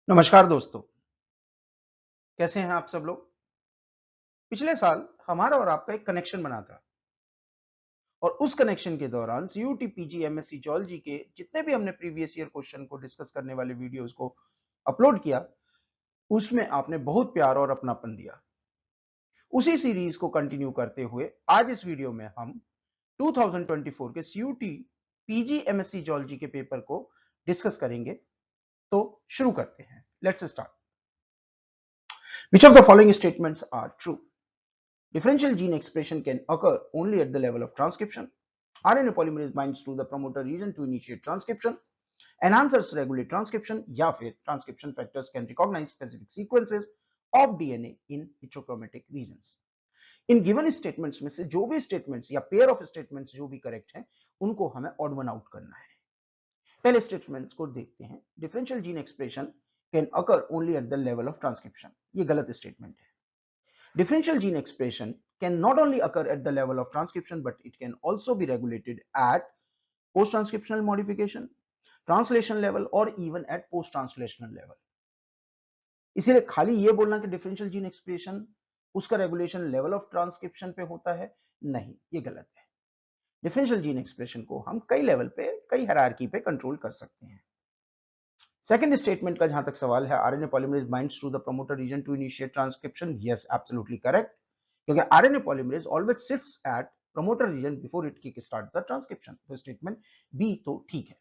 नमस्कार दोस्तों, कैसे हैं आप सब लोग? पिछले साल हमारा और आपका एक कनेक्शन बना था और उस कनेक्शन के दौरान सीयूटी पीजी एमएससी जियोलॉजी के जितने भी हमने प्रीवियस ईयर क्वेश्चन को डिस्कस करने वाले वीडियोस को अपलोड किया, उसमें आपने बहुत प्यार और अपनापन दिया। उसी सीरीज को कंटिन्यू करते हुए आज इस वीडियो में हम 2024 के सीयूटी पीजी एमएससी जियोलॉजी के पेपर को डिस्कस करेंगे। तो शुरू करते हैं। Let's start. Which of the following statements are true? Differential gene expression can occur only at the level of transcription. RNA polymerase binds to the promoter region to initiate transcription. Enhancers regulate transcription या फिर transcription factors can recognize specific sequences of DNA in heterochromatic regions. In given statements में से जो भी statements या pair of statements जो भी correct हैं उनको हमें ऑड वन आउट करना है। पहले स्टेटमेंट्स को देखते हैं। Differential gene expression can occur only at the level of transcription, ये गलत स्टेटमेंट है। Differential gene expression can not only occur at the level of transcription, but it can also be regulated at post-transcriptional modification, translation level, or even at post-translational level. इसीलिए खाली ये बोलना कि differential gene expression उसका regulation level of transcription पे होता है, नहीं, ये गलत है। डिफरेंशियल जीन एक्सप्रेशन को हम कई लेवल पे, कई हायरार्की पे कंट्रोल कर सकते हैं। सेकेंड स्टेटमेंट का जहां तक सवाल है, RNA polymerase binds to the promoter region to initiate transcription, yes, absolutely correct, क्योंकि RNA polymerase always sits at promoter region before it kick start the transcription. तो स्टेटमेंट बी तो ठीक है।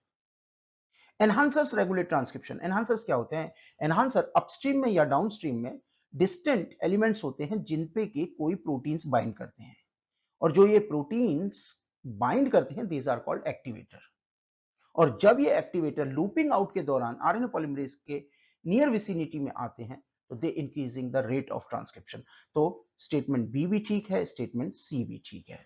Enhancers regulate transcription. एनहांसर्स क्या होते हैं? Enhancer upstream में या डाउनस्ट्रीम में डिस्टेंट एलिमेंट्स होते हैं जिन पे के कोई प्रोटीन्स बाइंड करते हैं, और जो ये प्रोटीन्स बाइंड करते हैं दीज आर कॉल्ड एक्टिवेटर। और जब ये एक्टिवेटर लूपिंग आउट के दौरान आरएनए पॉलीमरेज के नियर विसिनिटी में आते हैं तो they increasing the rate of transcription. तो स्टेटमेंट बी भी ठीक है, स्टेटमेंट सी भी ठीक है।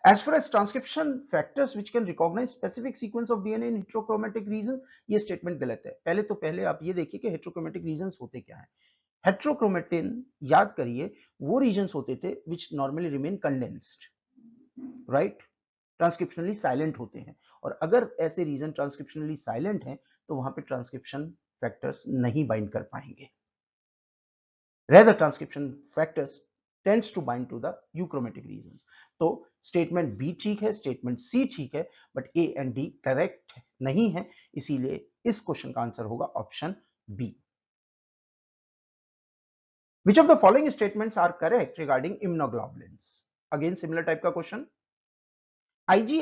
As far as transcription factors which can recognize specific sequence of DNA in heterochromatic region, ये स्टेटमेंट गलत है। पहले आप ये देखिए कि heterochromatic regions होते क्या हैं। हेट्रोक्रोमेटिन याद करिए, वो रीजन्स होते थे which normally remain condensed, right? Transcriptionally silent होते हैं, और अगर ऐसे रीजन ट्रांसक्रिप्शनली साइलेंट हैं तो वहां पे ट्रांसक्रिप्शन फैक्टर्स नहीं बाइंड कर पाएंगे। Rather transcription factors tends to bind to the euchromatic regions. तो स्टेटमेंट बी ठीक है, स्टेटमेंट सी ठीक है, but A and D correct नहीं है, इसीलिए इस क्वेश्चन का आंसर होगा option B. Which of the following statements are correct regarding immunoglobulins? Again similar type का question. IgA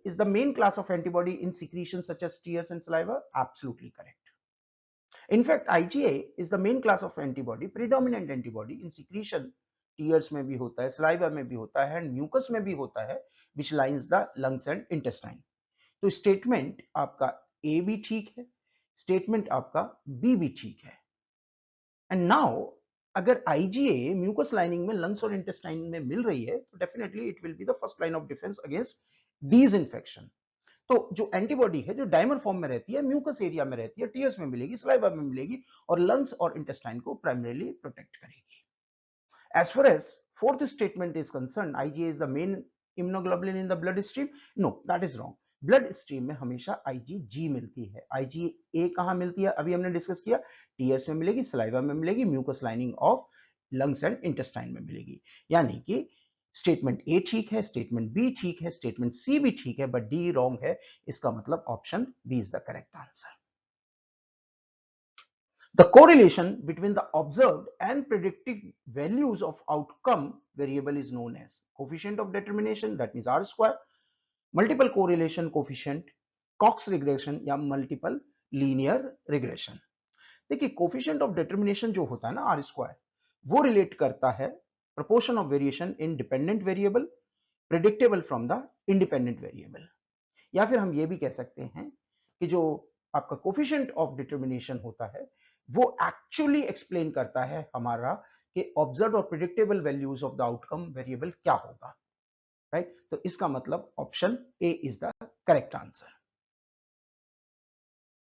is the main class of antibody in secretions such as tears and saliva. Absolutely correct. In fact, IgA is the main class of antibody, predominant antibody in secretion. Tears में भी होता है, saliva में भी होता है, and mucus में भी होता है, which lines the lungs and intestine. तो स्टेटमेंट आपका A भी ठीक है, स्टेटमेंट आपका B भी ठीक है। एंड नाउ अगर IgA म्यूकस लाइनिंग में लंग्स और इंटेस्टाइन में मिल रही है तो definitely it will be the first line of defence against these infection. तो जो एंटीबॉडी है जो डाइमर फॉर्म में रहती है, म्यूकस एरिया में रहती है, टीयर्स में मिलेगी, सलाइवा में मिलेगी, और लंग्स और इंटेस्टाइन को प्राइमरीली प्रोटेक्ट करेगी। As far as fourth statement is concern, IgA is the main immunoglobulin in the blood stream, no, that is wrong. Blood stream में हमेशा IgG मिलती है। IgA कहां मिलती है? अभी हमने डिस्कस किया, टीयर्स में मिलेगी, सलाइवा में मिलेगी, mucus lining of lungs and intestine में मिलेगी। यानी कि स्टेटमेंट ए ठीक है, स्टेटमेंट बी ठीक है, स्टेटमेंट सी भी ठीक है, बट डी रॉन्ग है। इसका मतलब option B is the correct answer. The correlation between the observed and predicted values of outcome variable is known as coefficient of determination, that means R square, multiple correlation coefficient, Cox regression या multiple linear regression। देखिए, coefficient of determination जो होता है ना are square, वो relate करता है proportion of variation in dependent variable predictable from the independent variable. या फिर हम ये भी कह सकते हैं कि जो आपका कोफिशिएंट ऑफ डिटर्मिनेशन होता है वो एक्चुअली एक्सप्लेन करता है हमारा कि ऑब्जर्व और predictable values of the outcome variable क्या होगा, राइट? तो इसका मतलब option A is the correct answer.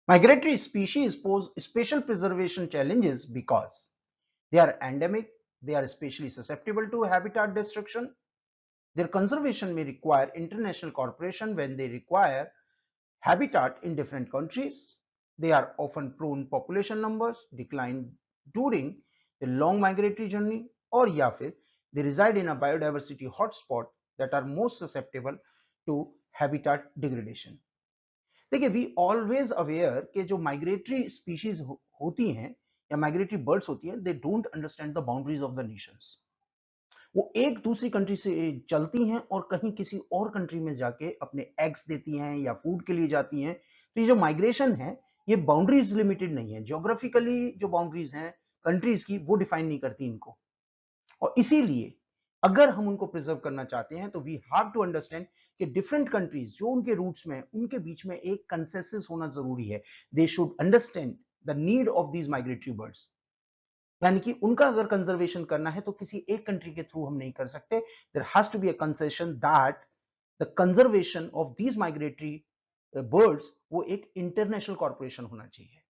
Migratory species pose special preservation challenges because they are endemic, they are especially susceptible to habitat destruction. Their conservation may require international cooperation when they require habitat in different countries. they are often prone population numbers decline during the long migratory journey, और या फिर they reside in a biodiversity hotspot that are most susceptible to habitat degradation. देखिए, we always aware कि जो migratory species होती हैं या migratory birds होती हैं, they don't understand the boundaries of the Nations. वो एक दूसरी कंट्री से चलती हैं और कहीं किसी और कंट्री में जाके अपने एग्स देती हैं या फूड के लिए जाती हैं. तो ये जो माइग्रेशन है, ये बाउंड्रीज लिमिटेड नहीं है. ज्योग्राफिकली जो बाउंड्रीज हैं कंट्रीज की, वो डिफाइन नहीं करती इनको. और इसीलिए अगर हम उनको प्रिजर्व करना चाहते हैं तो वी हैव टू अंडरस्टैंड कि डिफरेंट कंट्रीज जो उनके रूट्स में, उनके बीच में एक कंसेंसस होना जरूरी है. They should understand the need of these migratory birds. यानी कि उनका अगर कंजर्वेशन करना है तो किसी एक कंट्री के थ्रू हम नहीं कर सकते. There has to be a concession that the conservation of these migratory birds वो एक इंटरनेशनल कॉर्पोरेशन होना चाहिए.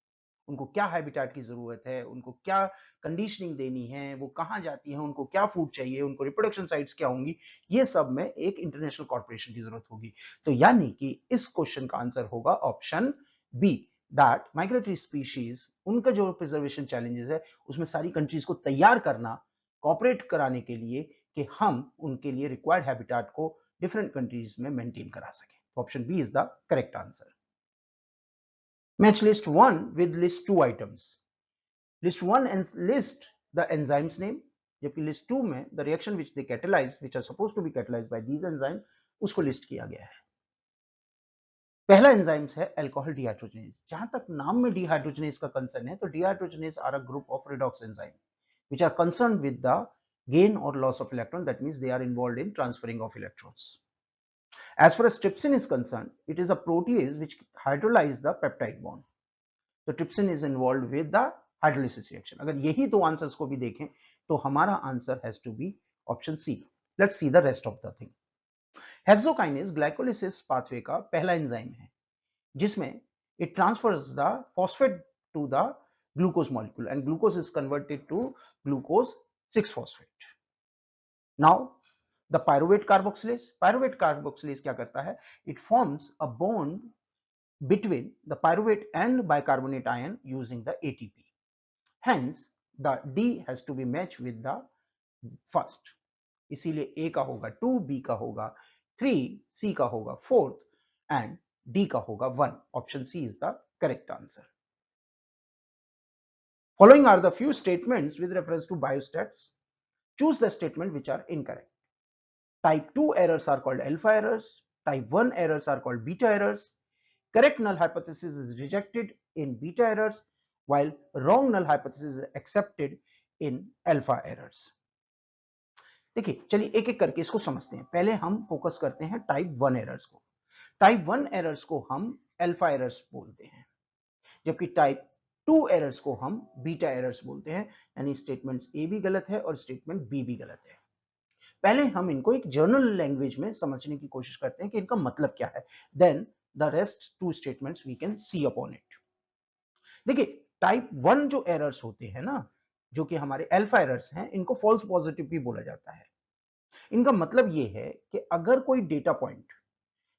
उनको क्या हैबिटेट की जरूरत है, उनको क्या कंडीशनिंग देनी है, वो कहाँ जाती हैं, उनको क्या फूड चाहिए, उनको रिप्रोडक्शन साइट्स क्या होंगी, ये सब में एक इंटरनेशनल कॉर्पोरेशन की जरूरत होगी. तो यानी कि इस क्वेश्चन का आंसर होगा option B, that migratory species, उनका जो प्रिजर्वेशन चैलेंजेस है उसमें सारी कंट्रीज को तैयार करना, कॉपरेट कराने के लिए कि हम उनके लिए रिक्वायर्ड हैबिटेट को डिफरेंट कंट्रीज में मेंटेन करा सकें. Option B is the correct answer. Match list 1 with list 2 items. List 1 and list the enzyme's name, जबकि list 2 में the reaction which they catalyze, which are supposed to be catalyzed by these enzymes, उसको list किया गया है. पहला enzymes है alcohol dehydrogenase. जहां तक नाम में dehydrogenase का कंसर्न है, तो dehydrogenase are a group of redox enzyme which are concerned with the gain or loss of electron. That means they are involved in transferring of electrons. As far as trypsin is concerned, it is a protease which hydrolyzes the peptide bond. So trypsin is involved with the hydrolysis reaction. अगर यही दो answers को भी देखें तो हमारा answer has to be option C. Let's see the rest of the thing. Hexokinase glycolysis pathway का पहला एंजाइम है जिसमें it transfers the phosphate to the glucose molecule and glucose is converted to glucose 6-phosphate. Now the pyruvate carboxylase क्या करता है? It forms a bond between the pyruvate and bicarbonate ion using the ATP. Hence, the D has to be matched with the first. इसीलिए A का होगा 2, B का होगा 3, C का होगा 4 and D का होगा 1. Option C is the correct answer. Following are the few statements with reference to biostats. Choose the statement which are incorrect. Type 2 errors are called alpha errors. Type 1 errors are called beta errors. Correct null hypothesis is rejected in beta errors, while wrong null hypothesis is accepted in alpha errors. देखिए, चलिए एक एक करके इसको समझते हैं. पहले हम फोकस करते हैं टाइप 1 एरर्स को. टाइप 1 एरर्स को हम अल्फा एरर्स बोलते हैं, जबकि टाइप 2 एरर्स को हम बीटा एरर्स बोलते हैं. यानी स्टेटमेंट ए भी गलत है और स्टेटमेंट बी भी गलत है. पहले हम इनको एक जर्नल लैंग्वेज में समझने की कोशिश करते हैं कि इनका मतलब क्या है. Then the rest two statements we can see upon it. देखिए, टाइप 1 जो एरर्स होते हैं ना, जो कि हमारे अल्फा एरर्स हैं, इनको फॉल्स पॉजिटिव भी बोला जाता है. इनका मतलब ये है कि अगर कोई डेटा पॉइंट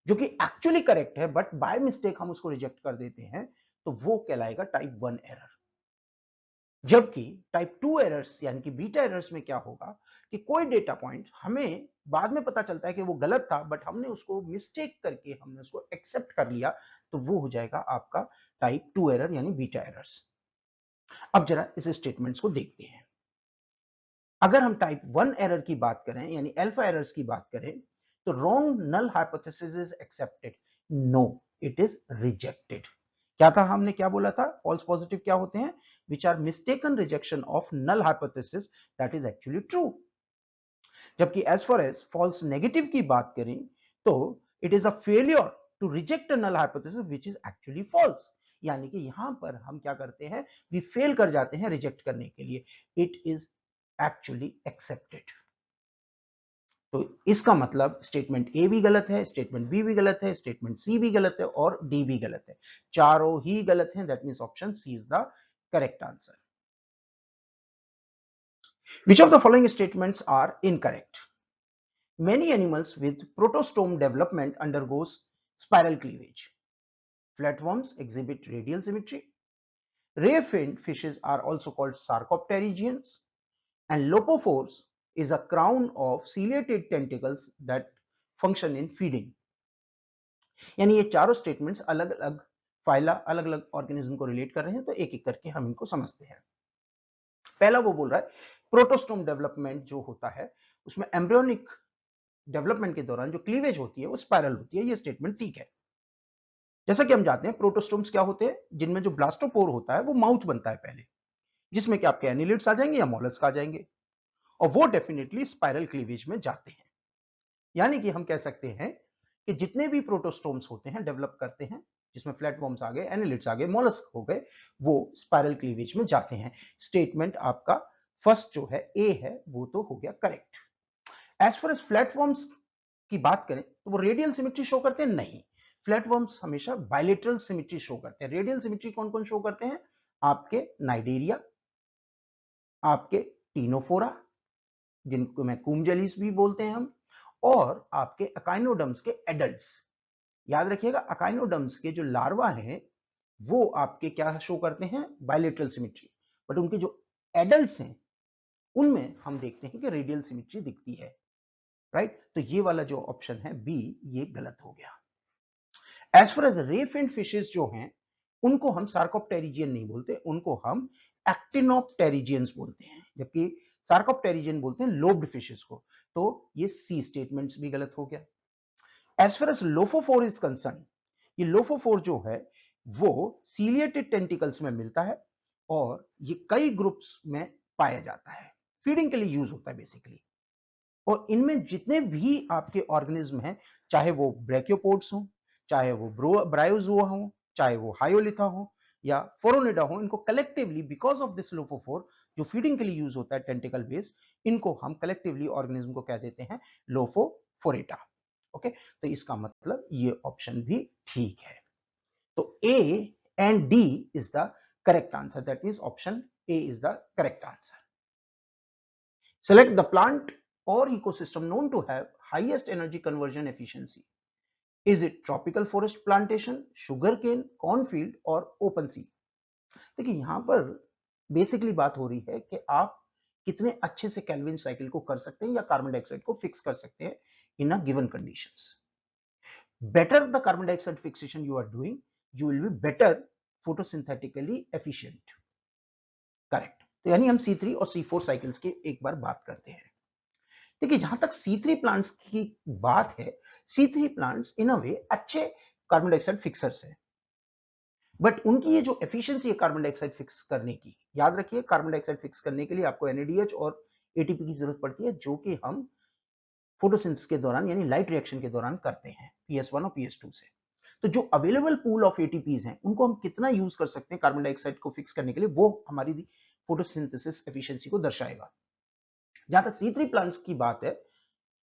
जो कि एक्चुअली करेक्ट है बट बाय मिस्टेक हम उसको रिजेक्ट कर देते हैं तो वो कहलाएगा टाइप 1 एरर. जबकि टाइप 2 एरर्स यानी कि बीटा एरर्स में क्या होगा कि कोई डेटा पॉइंट हमें बाद में पता चलता है कि वो गलत था बट हमने उसको मिस्टेक करके हमने उसको एक्सेप्ट कर लिया, तो वो हो जाएगा आपका टाइप 2 एरर यानी बीटा एरर्स. अब जरा इस स्टेटमेंट्स को देखते हैं. अगर हम टाइप 1 एरर की बात करें यानी अल्फा एरर्स की बात करें तो wrong null hypothesis is accepted. No, it is rejected. क्या था, हमने क्या बोला था? फॉल्स पॉजिटिव क्या होते हैं? which are mistaken rejection of null hypothesis that is actually true. जबकि as far as false negative की बात करें तो it is a failure to reject a null hypothesis which is actually false. यानी कि यहां पर हम क्या करते हैं, we fail कर जाते हैं रिजेक्ट करने के लिए. it is actually accepted. तो इसका मतलब स्टेटमेंट ए भी गलत है, स्टेटमेंट बी भी गलत है, स्टेटमेंट सी भी गलत है और डी भी गलत है. चारों ही गलत हैं. That means option C is the correct answer. Which of the following statements are incorrect? Many animals with protostome development undergoes spiral cleavage. Flatworms exhibit radial symmetry. ray finned fishes are also called sarcopterygians, and lopophores is a crown of ciliated tentacles that function in feeding. यानी ये चारों statements अलग अलग phyla, अलग अलग organism को relate कर रहे हैं, तो एक एक करके हम इनको समझते हैं। पहला वो बोल रहा है प्रोटोस्टोम डेवलपमेंट जो होता है उसमें एम्ब्रियोनिक डेवलपमेंट के दौरान जो क्लीवेज होती है वो स्पाइरल होती है। ये स्टेटमेंट ठीक है। जैसा कि हम जानते हैं प्रोटोस्टोम्स क्या होते हैं, जिनमें जो ब्लास्टोपोर होता है वो माउथ बनता है पहले, जिसमें कि आपके एनिलिड्स आ जाएंगे या मोलस्क आ जाएंगे, और वो डेफिनेटली स्पाइरल क्लीवेज में जाते हैं। यानी कि हम कह सकते हैं कि जितने भी प्रोटोस्टोम्स होते हैं डेवलप करते हैं, जिसमें फ्लैटवर्म्स आ गए, एनिलिड्स आ गए, मोलस्क हो गए, वो स्पाइरल क्लीवेज में जाते हैं। स्टेटमेंट आपका फर्स्ट जो है ए है वो तो हो गया correct. As far as flatworms की बात करें तो वो रेडियल सिमेट्री शो करते हैं? नहीं, फ्लैटवर्म्स हमेशा बायलेटरल सिमेट्री शो करते हैं। रेडियल सिमेट्री कौन कौन शो करते हैं? आपके नाइडेरिया, आपके टीनोफोरा जिनको मैं कूम जेलीज भी बोलते हैं हम, और आपके अकाइनोडम्स के एडल्ट्स। याद रखिएगा अकाइनोडम्स के जो लार्वा हैं वो आपके क्या शो करते हैं? Bilateral symmetry. बट उनके जो एडल्ट्स हैं उनमें हम देखते हैं कि रेडियल सिमेट्री दिखती है। राइट, तो ये वाला जो ऑप्शन है बी, ये गलत हो गया। एज फार एज रे फिन्ड फिशेस जो हैं उनको हम सार्कोप्टेरिजियन नहीं बोलते, उनको हम एक्टिनोप्टेरिजियंस बोलते हैं, जबकि सार्कोप्टेरिजियन बोलते हैं लोब्ड फिशेस को। तो ये सी स्टेटमेंट्स भी गलत हो गया। As far as lophophore is concerned, ये लोफोफोर जो है वो सीलिएटेड टेंटिकल्स में मिलता है और ये कई ग्रुप्स में पाया जाता है, फीडिंग के लिए यूज होता है बेसिकली। और इनमें जितने भी आपके ऑर्गेनिज्म हैं, चाहे वो ब्रैकियोपोड्स हो, चाहे वो ब्रायोजुआ हो, चाहे वो हायोलिथा हो या फोरोनिडा हो, इनको कलेक्टिवली बिकॉज ऑफ दिस लोफोफोर जो फीडिंग के लिए यूज होता है टेंटिकल बेस, इनको हम कलेक्टिवली ऑर्गेनिज्म को कह देते हैं लोफोफोरेटा। ओके, तो इसका मतलब ये ऑप्शन भी ठीक है। तो ए and D is the correct answer, that means option A is the correct answer. Select the plant or ecosystem known to have highest energy conversion efficiency. Is it tropical forest plantation, sugarcane, cornfield और open sea? देखिए यहां पर basically बात हो रही है कि आप कितने अच्छे से केल्विन साइकिल को कर सकते हैं या कार्बन डाइऑक्साइड को फिक्स कर सकते हैं in a given conditions. Better the carbon dioxide fixation you are doing, you will be better photosynthetically efficient. Correct, तो यानी हम C3 और C4 साइकिल्स की एक बार बात करते हैं। देखिए जहां तक C3 प्लांट्स की बात है, C3 प्लांट्स इन अ वे अच्छे कार्बन डाइऑक्साइड फिक्सर्स हैं, बट उनकी ये जो एफिशिएंसी है कार्बन डाइऑक्साइड फिक्स करने की, याद रखिए कार्बन डाइऑक्साइड फिक्स करने के लिए आपको NADH और ATP की जरूरत पड़ती है, जो कि हम फोटोसिंथेसिस के दौरान यानी लाइट रिएक्शन के दौरान करते हैं PS1 और PS2 से। तो जो अवेलेबल पूल ऑफ ATPs हैं उनको हम कितना यूज कर सकते हैं कार्बन डाइऑक्साइड को फिक्स करने के लिए, वो हमारी फोटोसिंथेसिस एफिशिएंसी को दर्शाएगा। जहां तक C3 प्लांट्स की बात है,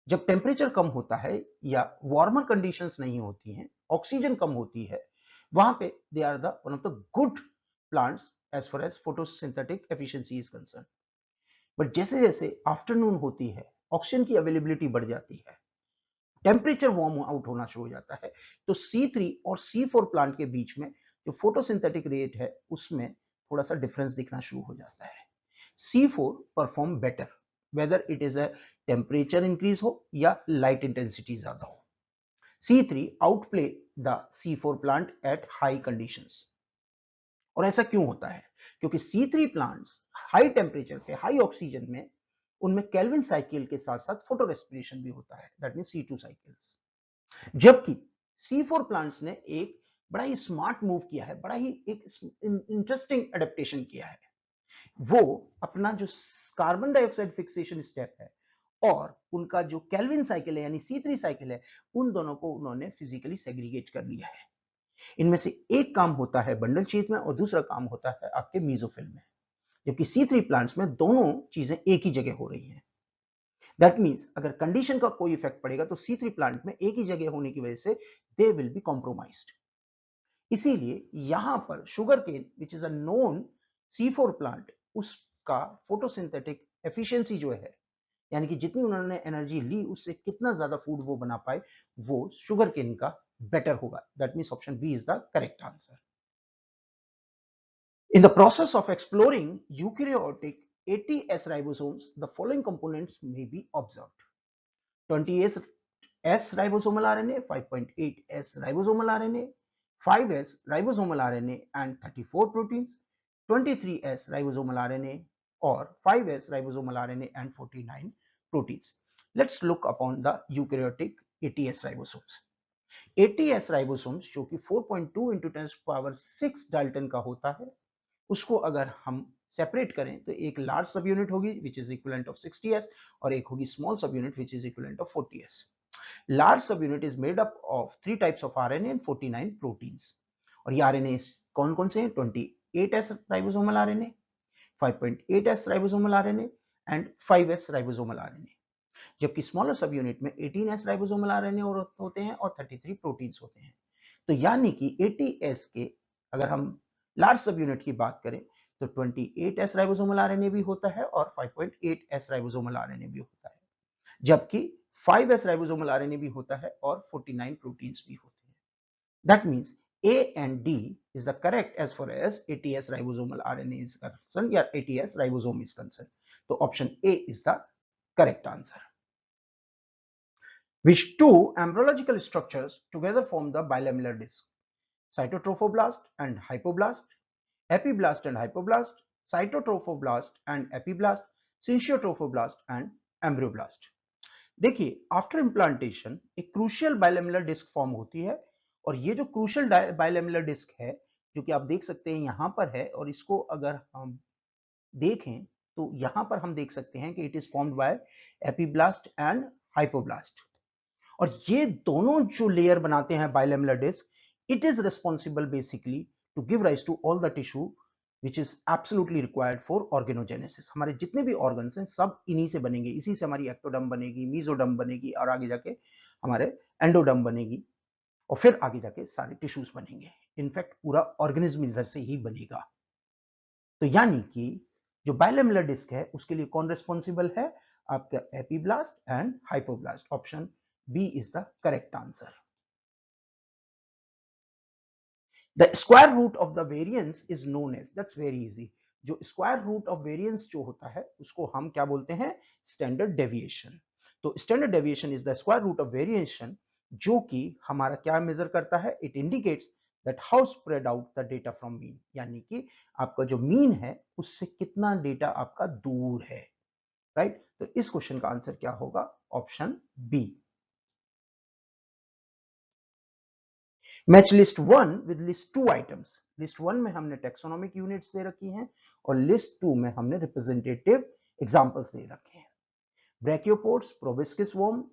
जब टेम्परेचर कम होता है या वार्मर कंडीशंस नहीं होती हैं, ऑक्सीजन कम होती है, वहां पे they are the one of the good plants as far as photosynthetic efficiency is concern. But जैसे जैसे आफ्टरनून होती है, ऑक्सीजन की अवेलेबिलिटी बढ़ जाती है, टेम्परेचर वार्म आउट होना शुरू हो जाता है, तो C3 और C4 प्लांट के बीच में जो फोटोसिंथेटिक रेट है उसमें थोड़ा सा डिफरेंस दिखना शुरू हो जाता है। C4 perform better whether it is a temperature increase हो या light intensity ज्यादा हो। C3 outplay the C4 plant at high conditions। और ऐसा क्यों होता है? क्योंकि C3 प्लांट्स हाई टेम्परेचर पे, हाई ऑक्सीजन में, उनमें केल्विन साइकिल के साथ साथ फोटो रेस्पिरेशन भी होता है, दैट मीन C2 साइकिल्स। जबकि C4 प्लांट्स ने एक बड़ा ही स्मार्ट मूव किया है, बड़ा ही एक इंटरेस्टिंग एडेप्टेशन किया है। वो अपना जो कार्बन डाइऑक्साइड फिक्सेशन स्टेप है और उनका जो केल्विन साइकिल है यानी C3 साइकिल है, उन दोनों को उन्होंने फिजिकली सेग्रीगेट कर लिया है। इनमें से एक काम होता है बंडल शीथ में और दूसरा काम होता है आपके मीजोफिल में, जबकि C3 प्लांट्स में दोनों चीजें एक ही जगह हो रही हैं। दैट मींस अगर कंडीशन का कोई इफेक्ट पड़ेगा तो C3 प्लांट में एक ही जगह होने की वजह से दे विल बी कॉम्प्रोमाइज्ड। इसीलिए यहां पर sugar cane which is a known C4 plant, उसका फोटोसिंथेटिक एफिशिएंसी जो है, यानी कि जितनी उन्होंने एनर्जी ली उससे कितना ज्यादा फूड वो बना पाए, वो शुगर केन का बेटर होगा। That means option B is the correct answer. In the process of exploring eukaryotic ATS ribosomes, the following components may be observed. 20S ribosomal RNA, 5.8S ribosomal RNA, 5S ribosomal RNA and 34 proteins, 23S ribosomal RNA or 5S ribosomal RNA and 49 proteins. Let's look upon the eukaryotic ATS ribosomes. ATS ribosomes जो कि 4.2 into 10⁶ Dalton का होता है, उसको अगर हम separate करें तो एक लार्ज सब यूनिट होगी which is equivalent of 60s और एक होगी स्मॉल सब unit which is equivalent of 40s. Large सब unit is made up of 3 types of RNA and 49 proteins. और ये आरएनए कौन कौन से हैं? 28S ribosomal RNA, 5.8S ribosomal RNA and 5S ribosomal RNA. जबकि स्मॉलर सब यूनिट में 18S राइबोसोमल आरएनए होते हैं और 33 प्रोटीन्स होते हैं. तो यानी कि 80S के अगर हम लार्ज सब यूनिट की बात करें तो 28S राइबोसोमल आरएनए भी होता है और 5.8S राइबोसोमल आरएनए भी होता है, जबकि 5S राइबोसोमल आरएनए भी होता है और 49 प्रोटीन्स भी होते हैं. That means A and D is the correct as far as ATS ribosomal RNA is concerned या ATS ribosome is concerned. So option A is the correct answer. Which two embryological structures together form the bilamellar disc? Cytotrophoblast and hypoblast, epiblast and hypoblast, cytotrophoblast and epiblast, syncytotrophoblast and embryoblast. देखिए after implantation एक crucial बाइलेमुलर disc form होती है और ये जो crucial बाइलेमुलर disc है जो कि आप देख सकते हैं यहां पर है, और इसको अगर हम देखें तो यहां पर हम देख सकते हैं कि it is formed by epiblast and hypoblast. और ये दोनों जो लेयर बनाते हैं bilaminar disc, it is responsible basically to give rise to all the tissue which is absolutely required for organogenesis. हमारे जितने भी ऑर्गन्स हैं सब इन्हीं से बनेंगे, इसी से हमारी एक्टोडर्म बनेगी, मीजोडर्म बनेगी और आगे जाके हमारे एंडोडर्म बनेगी और फिर आगे जाके सारे टिश्यूज बनेंगे. इनफैक्ट पूरा ऑर्गेनिज्म इधर से ही बनेगा. तो यानी कि जो बाइलेमुलर डिस्क है उसके लिए कौन रिस्पॉन्सिबल है? आपका epiblast and hypoblast. Option B is the correct answer. The square root of the variance is known as, that's very easy. जो स्क्वायर रूट ऑफ वेरिएंस जो होता है उसको हम क्या बोलते हैं? Standard deviation. तो standard deviation is the square root of variation जो कि हमारा क्या मेजर करता है? It indicates that how spread out the data from mean, यानी कि आपका जो मीन है उससे कितना डेटा आपका दूर है. राइट तो इस क्वेश्चन का आंसर क्या होगा? Option B. Match list 1 with list 2 items. List 1 में हमने टेक्सोनोमिक यूनिट्स दे रखी हैं और लिस्ट 2 में हमने रिप्रेजेंटेटिव एग्जांपल्स दे रखे हैं. Brachiopods, proboscis worm,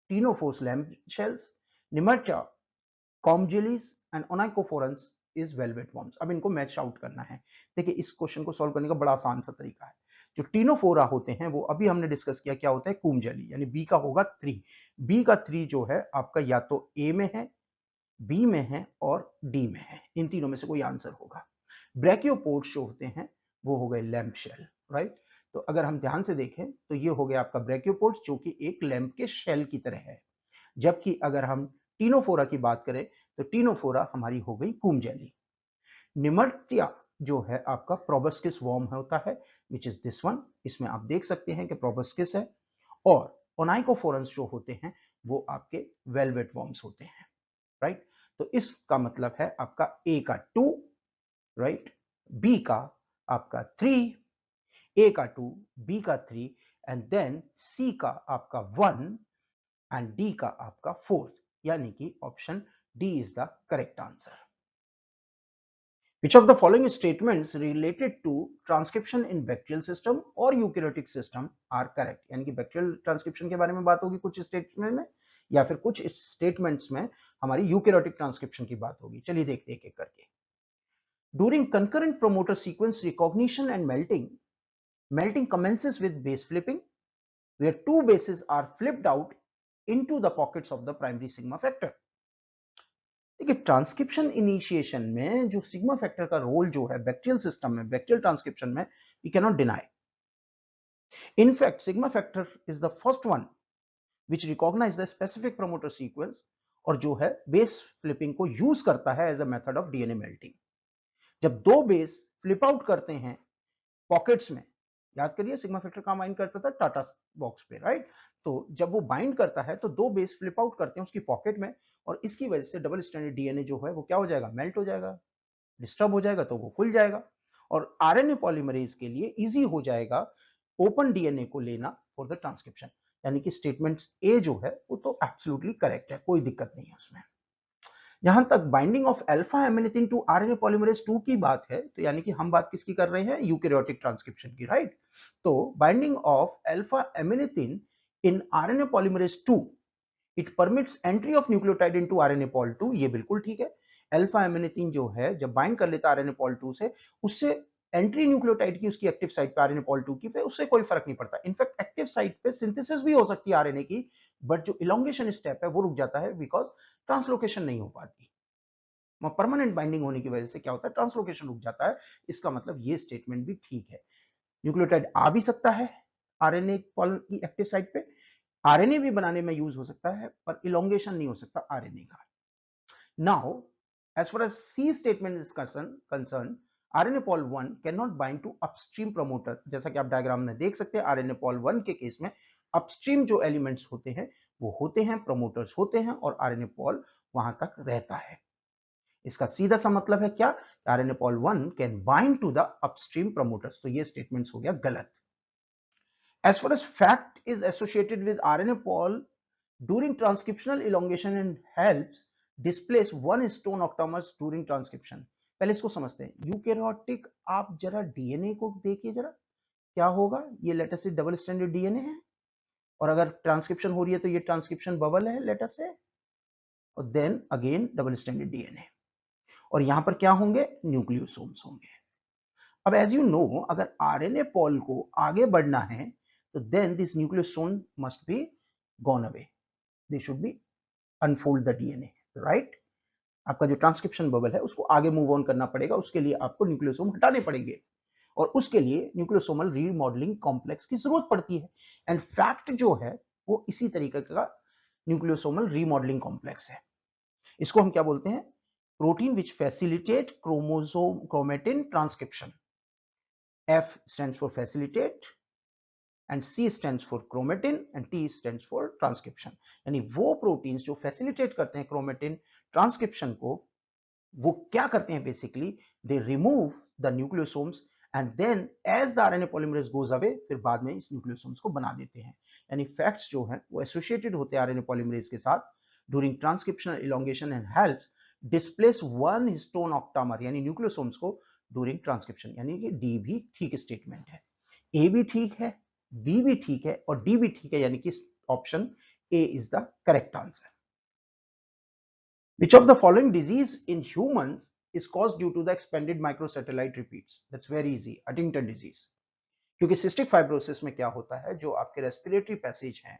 ctenophores lamp shells, nemertea, comb jellies and onychophorans is velvet worms. अब इनको मैच आउट करना है. देखिए इस क्वेश्चन को सॉल्व करने का बड़ा आसान सा तरीका है. जो टीनोफोरा होते हैं वो अभी हमने डिस्कस किया क्या होता है? कूम जेली, यानी बी का होगा 3. बी का 3 जो है आपका या तो ए में है, बी में है और डी में है. इन तीनों में से कोई आंसर होगा. ब्रैकियोपोड्स जो होते हैं वो हो गए लैम्प शेल. राइट तो अगर हम ध्यान से देखें तो ये हो गया आपका ब्रैकियोपोड्स जो कि एक लैम्प के शेल की तरह है. जबकि अगर हम टीनोफोरा की बात करें तो टीनोफोरा हमारी हो गई कूम जेली. निमर्टिया जो है आपका प्रोबस्किस वर्म होता है विच इज दिस वन. इसमें आप देख सकते हैं कि प्रोबस्किस है. और ओनाइकोफोरंस जो होते हैं वो आपके वेलवेट वर्म्स होते हैं. राइट तो इसका मतलब है आपका ए का 2, राइट, बी का आपका 3, ए का 2, बी का 3 एंड देन सी का आपका 1 एंड डी का आपका 4. यानी कि option D is the correct answer. Which of the following statements related to transcription in bacterial system or eukaryotic system are correct? यानी कि बैक्टीरियल ट्रांसक्रिप्शन के बारे में बात होगी कुछ स्टेटमेंट में या फिर कुछ स्टेटमेंट्स में हमारी यूकेरियोटिक ट्रांसक्रिप्शन की बात होगी. चलिए देखते हैं एक एक करके. During concurrent promoter sequence recognition and melting commences with base flipping, where two bases are flipped out into the pockets of the primary sigma factor. देखिए ट्रांसक्रिप्शन इनिशिएशन में जो सिग्मा फैक्टर का रोल जो है बैक्टीरियल सिस्टम में, bacterial transcription में, we can not deny. In fact sigma factor is the first one which recognise the specific promoter sequence और जो है बेस फ्लिपिंग को यूज करता है as a method of DNA melting. जब दो बेस फ्लिप आउट करते हैं पॉकेट्स में, याद करिए सिग्मा फैक्टर कहां बाइंड करता था, टाटा बॉक्स पे, राइट। तो जब वो बाइंड करता है तो दो बेस फ्लिप आउट करते हैं उसकी पॉकेट में, और इसकी वजह से डबल स्ट्रैंडेड डीएनए जो है वो क्या हो जाएगा, मेल्ट हो जाएगा, डिस्टर्ब हो जाएगा, तो वो खुल जाएगा। और आरएनए पॉलीमरेज के लिए इजी हो जाएगा ओपन डीएनए को लेना फॉर द ट्रांसक्रिप्शन, यानी कि स्टेटमेंट ए जो है वो तो एब्सोल्युटली करेक्ट है, कोई दिक्कत नहीं है उसमें। यहां तक binding of alpha amanitin to RNA polymerase 2 की बात है, तो यानी कि हम बात किसकी कर रहे हैं, यूकैरियोटिक ट्रांसक्रिप्शन की, राइट। तो binding of alpha amanitin in RNA polymerase 2, it permits entry of nucleotide into RNA pol 2, ये बिल्कुल ठीक है। अल्फा एमिनिथिन जो है जब बाइंड कर लेता आरएनए पॉल 2 से, उससे एंट्री न्यूक्लियोटाइड की उसकी एक्टिव साइट पे आरएनए पॉल 2 की पे उससे कोई फर्क नहीं पड़ता। इनफैक्ट एक्टिव साइट पे सिंथेसिस भी हो सकती है आरएनए की, बट जो इलोंगेशन स्टेप है वो रुक जाता है बिकॉज ट्रांसलोकेशन नहीं हो पाती। परमानेंट बाइंडिंग होने की वजह से क्या होता है, ट्रांसलोकेशन रुक जाता है। इसका मतलब ये स्टेटमेंट भी ठीक है, न्यूक्लियोटाइड आ भी सकता है आरएनए पॉल की एक्टिव साइट पे, आरएनए भी बनाने में यूज हो सकता है, पर इलोंगेशन नहीं हो सकता आरएनए का। Now as far as C statement is concern, RNA pol 1 can not bind to upstream promoter. जैसा कि आप डायग्राम में देख सकते हैं, आरएनए पॉल 1 के केस में अपस्ट्रीम जो एलिमेंट्स होते हैं वो होते हैं प्रमोटर्स होते हैं, और आरएनए पॉल वहां तक रहता है। इसका सीधा सा मतलब है क्या, RNA pol 1 can bind to the upstream promoters, तो ये स्टेटमेंट्स हो गया गलत। As far as fact is associated with RNA pol during transcriptional elongation and helps displace one stone octamers during transcription। पहले इसको समझते हैं, यूकैरियोटिक आप जरा डीएनए को देखिए जरा, क्या होगा, ये लेटर से डबल स्ट्रैंडेड डीएनए है, और अगर ट्रांसक्रिप्शन हो रही है तो ये ट्रांसक्रिप्शन बबल है लेटर से, और then again double stranded DNA, और यहां पर क्या होंगे, न्यूक्लियोसोम्स होंगे। अब एज यू नो, अगर आरएनए पॉल को आगे बढ़ना है तो then this nucleosome must be gone away, they should be unfold the DNA, right. आपका जो ट्रांसक्रिप्शन बबल है उसको आगे मूव ऑन करना पड़ेगा, उसके लिए आपको न्यूक्लियोसोम हटाने पड़ेंगे, और उसके लिए न्यूक्लियोसोमल रीमॉडलिंग कॉम्प्लेक्स की जरूरत पड़ती है। एंड फैक्ट जो है वो इसी तरीके का न्यूक्लियोसोमल रीमॉडलिंग कॉम्प्लेक्स है। इसको हम क्या बोलते हैं, protein which facilitate chromosome chromatin transcription. F stands for facilitate and C stands for chromatin and T stands for transcription। यानी वो प्रोटीन्स जो फैसिलिटेट करते हैं क्रोमेटिन ट्रांसक्रिप्शन को, वो क्या करते हैं, basically they remove the nucleosomes and then as the RNA polymerase goes away, फिर बाद में इस न्यूक्लियोसोम्स को बना देते हैं। यानी फैक्ट्स जो हैं वो एसोसिएटेड होते हैं आरएनए पॉलीमरेज के साथ during transcriptional elongation and helps displace one histone octamer, यानी न्यूक्लियोसोम्स को ड्यूरिंग ट्रांसक्रिप्शन। यानी कि डी भी ठीक स्टेटमेंट है, ए भी ठीक है, बी भी ठीक है, और डी भी ठीक है, यानी कि option A is the correct answer. Which of the following disease in humans is caused due to the expanded microsatellite repeats? That's very easy, Huntington disease। क्योंकि सिस्टिक फाइब्रोसिस में क्या होता है, जो आपके रेस्पिरेटरी पैसेज हैं,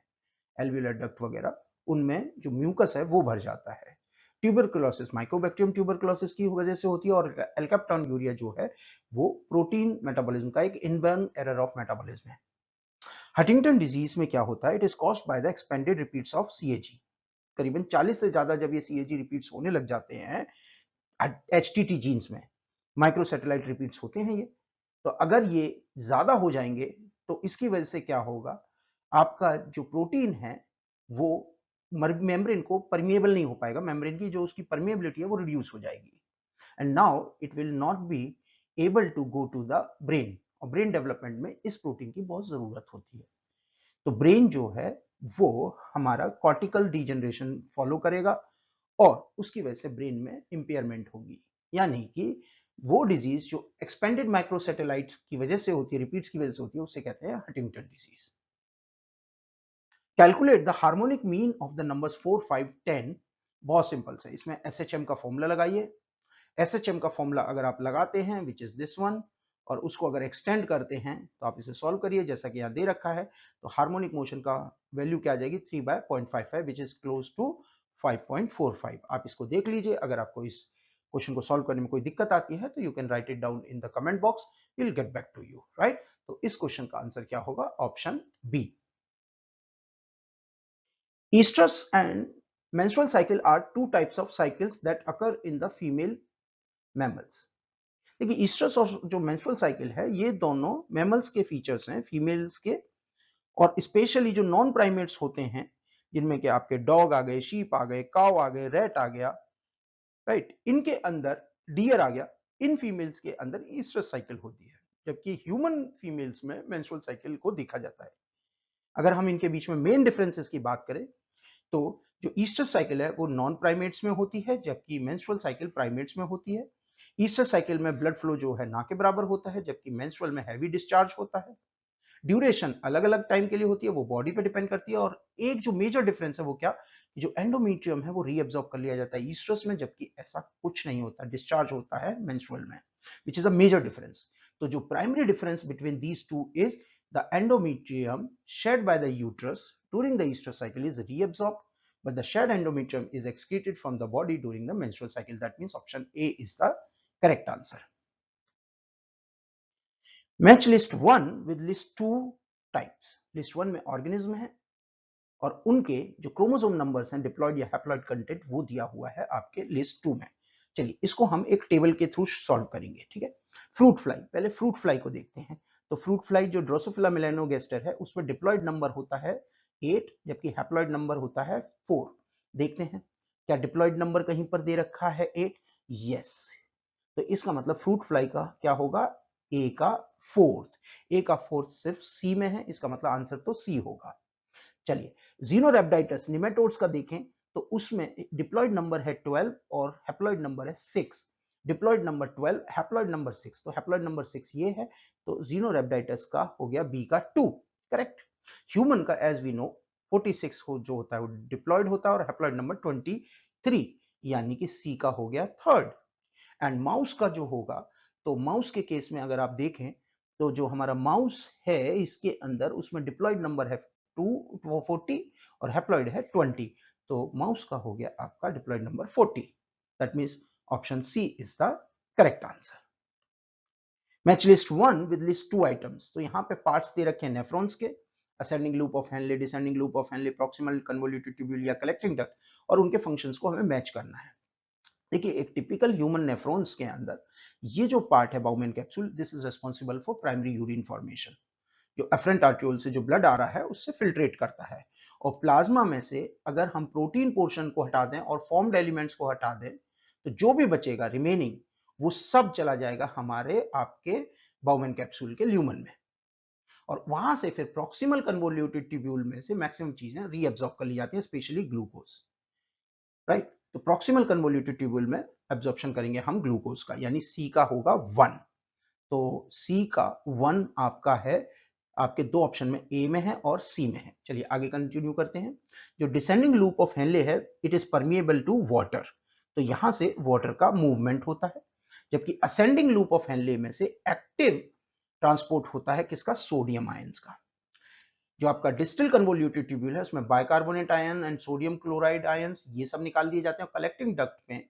एल्वियोलर डक्ट वगैरह, उनमें जो म्यूकस है वो भर जाता है। ट्यूबरकुलोसिस माइकोबैक्टीरियम ट्यूबरकुलोसिस की वजह से होती है, और एल्काप्टोन्यूरिया जो है वो प्रोटीन मेटाबॉलिज्म का एक इनबर्न एरर ऑफ मेटाबॉलिज्म है। हंटिंगटन डिजीज में क्या होता है, it is caused by the expanded repeats of CAG. करीबन 40 से ज्यादा जब ये सीएजी रिपीट्स होने लग जाते हैं एचटीटी जीन्स में, माइक्रोसैटेलाइट रिपीट्स होते हैं ये, तो अगर ये ज्यादा हो जाएंगे तो इसकी वजह से क्या होगा, आपका जो प्रोटीन है वो मेम्ब्रेन को परमिएबल नहीं हो पाएगा, मेम्ब्रेन की जो उसकी परमिएबिलिटी है वो रिड्यूस हो जाएगी, and now it will not be able to go to the brain, और ब्रेन डेवलपमेंट में इस प्रोटीन की बहुत जरूरत होती है। तो ब्रेन जो है वो हमारा कॉर्टिकल डिजेनरेशन फॉलो करेगा, और उसकी वजह से ब्रेन में इंपेयरमेंट होगी, यानी कि वो डिजीज जो एक्सपेंडेड माइक्रोसैटेलाइट की वजह से होती है, रिपीट्स की वजह से होती है, उसे कहते हैं Huntington disease. Calculate the harmonic mean of the numbers 4, 5, 10। बहुत सिंपल से, इसमें एसएचएम का फॉर्मूला लगाइए। एसएचएम का फॉर्मूला अगर आप लगाते हैं विच इज दिस वन, और उसको अगर एक्सटेंड करते हैं तो आप इसे सॉल्व करिए जैसा कि यहाँ दे रखा है, तो हार्मोनिक मोशन का वैल्यू क्या आ जाएगी, 3/0.55 विच इज क्लोज टू 5.45। आप इसको देख लीजिए, अगर आपको इस क्वेश्चन को सॉल्व करने में कोई दिक्कत आती है तो you can write it down in the comment box, will get back to you, right. तो इस क्वेश्चन का आंसर क्या होगा, option B. Estrus and menstrual cycle are two types of cycles that occur in the female mammals. देखिए oestrus और जो menstrual cycle है ये दोनों मैमल्स के फीचर्स हैं, फीमेल्स के, और स्पेशली जो नॉन प्राइमेट्स होते हैं जिनमें कि आपके डॉग आ गए, शीप आ गए, काउ आ गए, रैट आ गया, राइट, इनके अंदर, डियर आ गया, इन फीमेल्स के अंदर ईस्ट्रस साइकिल होती है, जबकि ह्यूमन फीमेल्स में मेंस्ट्रुअल साइकिल को देखा जाता है। अगर हम इनके बीच में मेन डिफरेंसेस की बात करें तो जो ईस्ट्रस साइकिल है वो नॉन प्राइमेट्स में होती है, जबकि मेंस्ट्रुअल साइकिल प्राइमेट्स में होती है। ईस्ट्रस साइकिल में ब्लड फ्लो जो है ना के बराबर होता है, जबकि मेंस्ट्रुअल में हैवी डिस्चार्ज होता है। ड्यूरेशन अलग अलग टाइम के लिए होती है, वो बॉडी पे डिपेंड करती है। और एक जो मेजर डिफरेंस है वो क्या, जो एंडोमेट्रियम है वो रीअब्सॉर्ब कर लिया जाता है ईस्ट्रस में, जबकि ऐसा कुछ नहीं होता, डिस्चार्ज होता है मेंस्ट्रुअल में, which is a major difference. तो जो primary difference between these two is the endometrium shed by the uterus during the estrous cycle is reabsorbed, but the shed endometrium is excreted from the body during the menstrual cycle. That means option A is the correct answer. Match list 1 with list 2 types. List 1 में organism है और उनके जो chromosome numbers हैं, diploid या haploid content, वो दिया हुआ है आपके लिस्ट 2 में। चलिए इसको हम एक टेबल के थ्रू सॉल्व करेंगे, ठीक है। फ्रूट फ्लाई, पहले फ्रूट फ्लाई को देखते हैं। तो फ्रूट फ्लाई जो ड्रोसोफिला मेलानोगास्टर है उसमें डिप्लॉयड नंबर होता है 8, जबकि हैप्लॉयड नंबर होता है 4। देखते हैं क्या डिप्लॉयड नंबर कहीं पर दे रखा है 8, यस। तो इसका मतलब फ्रूट फ्लाई का क्या होगा, ए का फोर्थ। ए का फोर्थ सिर्फ सी में है, इसका मतलब आंसर तो सी होगा। चलिए ज़ीनोरैप्टाइटस निमेटोड्स का देखें तो उसमें डिप्लॉयड नंबर है 12 और हैप्लॉयड नंबर है 6। डिप्लॉयड नंबर 12, हैप्लॉयड नंबर 6, तो हैप्लॉयड नंबर 6 ये है, तो ज़ीनोरैप्टाइटस का हो गया बी का 2, करेक्ट। ह्यूमन का एज वी नो 46 जो होता है वो डिप्लॉयड होता है और हैप्लॉयड नंबर 23, यानी कि सी का हो गया थर्ड। एंड माउस का जो होगा, तो माउस के केस में अगर आप देखें तो जो हमारा माउस है इसके अंदर उसमें डिप्लॉयड नंबर है 40 और हैप्लॉयड है 20, तो माउस का हो गया आपका diploid number 40। That means option C is the correct answer. Match list 1 with list 2 items. तो यहाँ पे पार्ट्स दे रखे हैं नेफ्रॉन्स के, ascending loop of Henle, descending loop of Henle, proximal convoluted tubule या कलेक्टिंग डक्ट, और उनके फंक्शंस को हमें मैच करना है। देखिए एक टिपिकल ह्यूमन नेफ्रॉन्स के अंदर ये जो पार्ट है bowmen capsule, this is responsible for primary urine formation. जो एफरेंट आर्ट्रियोल से जो ब्लड आ रहा है उससे फिल्ट्रेट करता है, और प्लाज्मा में से अगर हम प्रोटीन पोर्शन को हटा दें और फॉर्म्ड एलिमेंट्स को हटा दें तो जो भी बचेगा रिमेनिंग वो सब चला जाएगा हमारे आपके बाउमेन कैप्सूल के ल्यूमन में, और वहां से फिर प्रॉक्सिमल कन्वोल्यूटेड ट्यूब्यूल में से मैक्सिमम चीजें रीअब्सॉर्ब कर ली जाती हैं, स्पेशली ग्लूकोज, राइट। तो प्रॉक्सिमल कन्वोल्यूटेड ट्यूब्यूल में एब्जॉर्प्शन करेंगे हम ग्लूकोज का, यानी सी का होगा 1। तो सी का 1 आपका है, आपके दो ऑप्शन में ए में है और सी में है। चलिए आगे कंटिन्यू करते हैं। जो डिसेंडिंग लूप ऑफ हेनले है, it is permeable to water, तो यहां से वाटर का मूवमेंट होता है, जबकि असेंडिंग लूप ऑफ हेनले में से एक्टिव ट्रांसपोर्ट होता है किसका, सोडियम आयंस का। जो आपका डिस्टल कन्वोल्यूटेड ट्यूब्यूल है उसमें bicarbonate ion and sodium chloride ions ये सब निकाल दिए जाते हैं, और कलेक्टिंग डक्ट में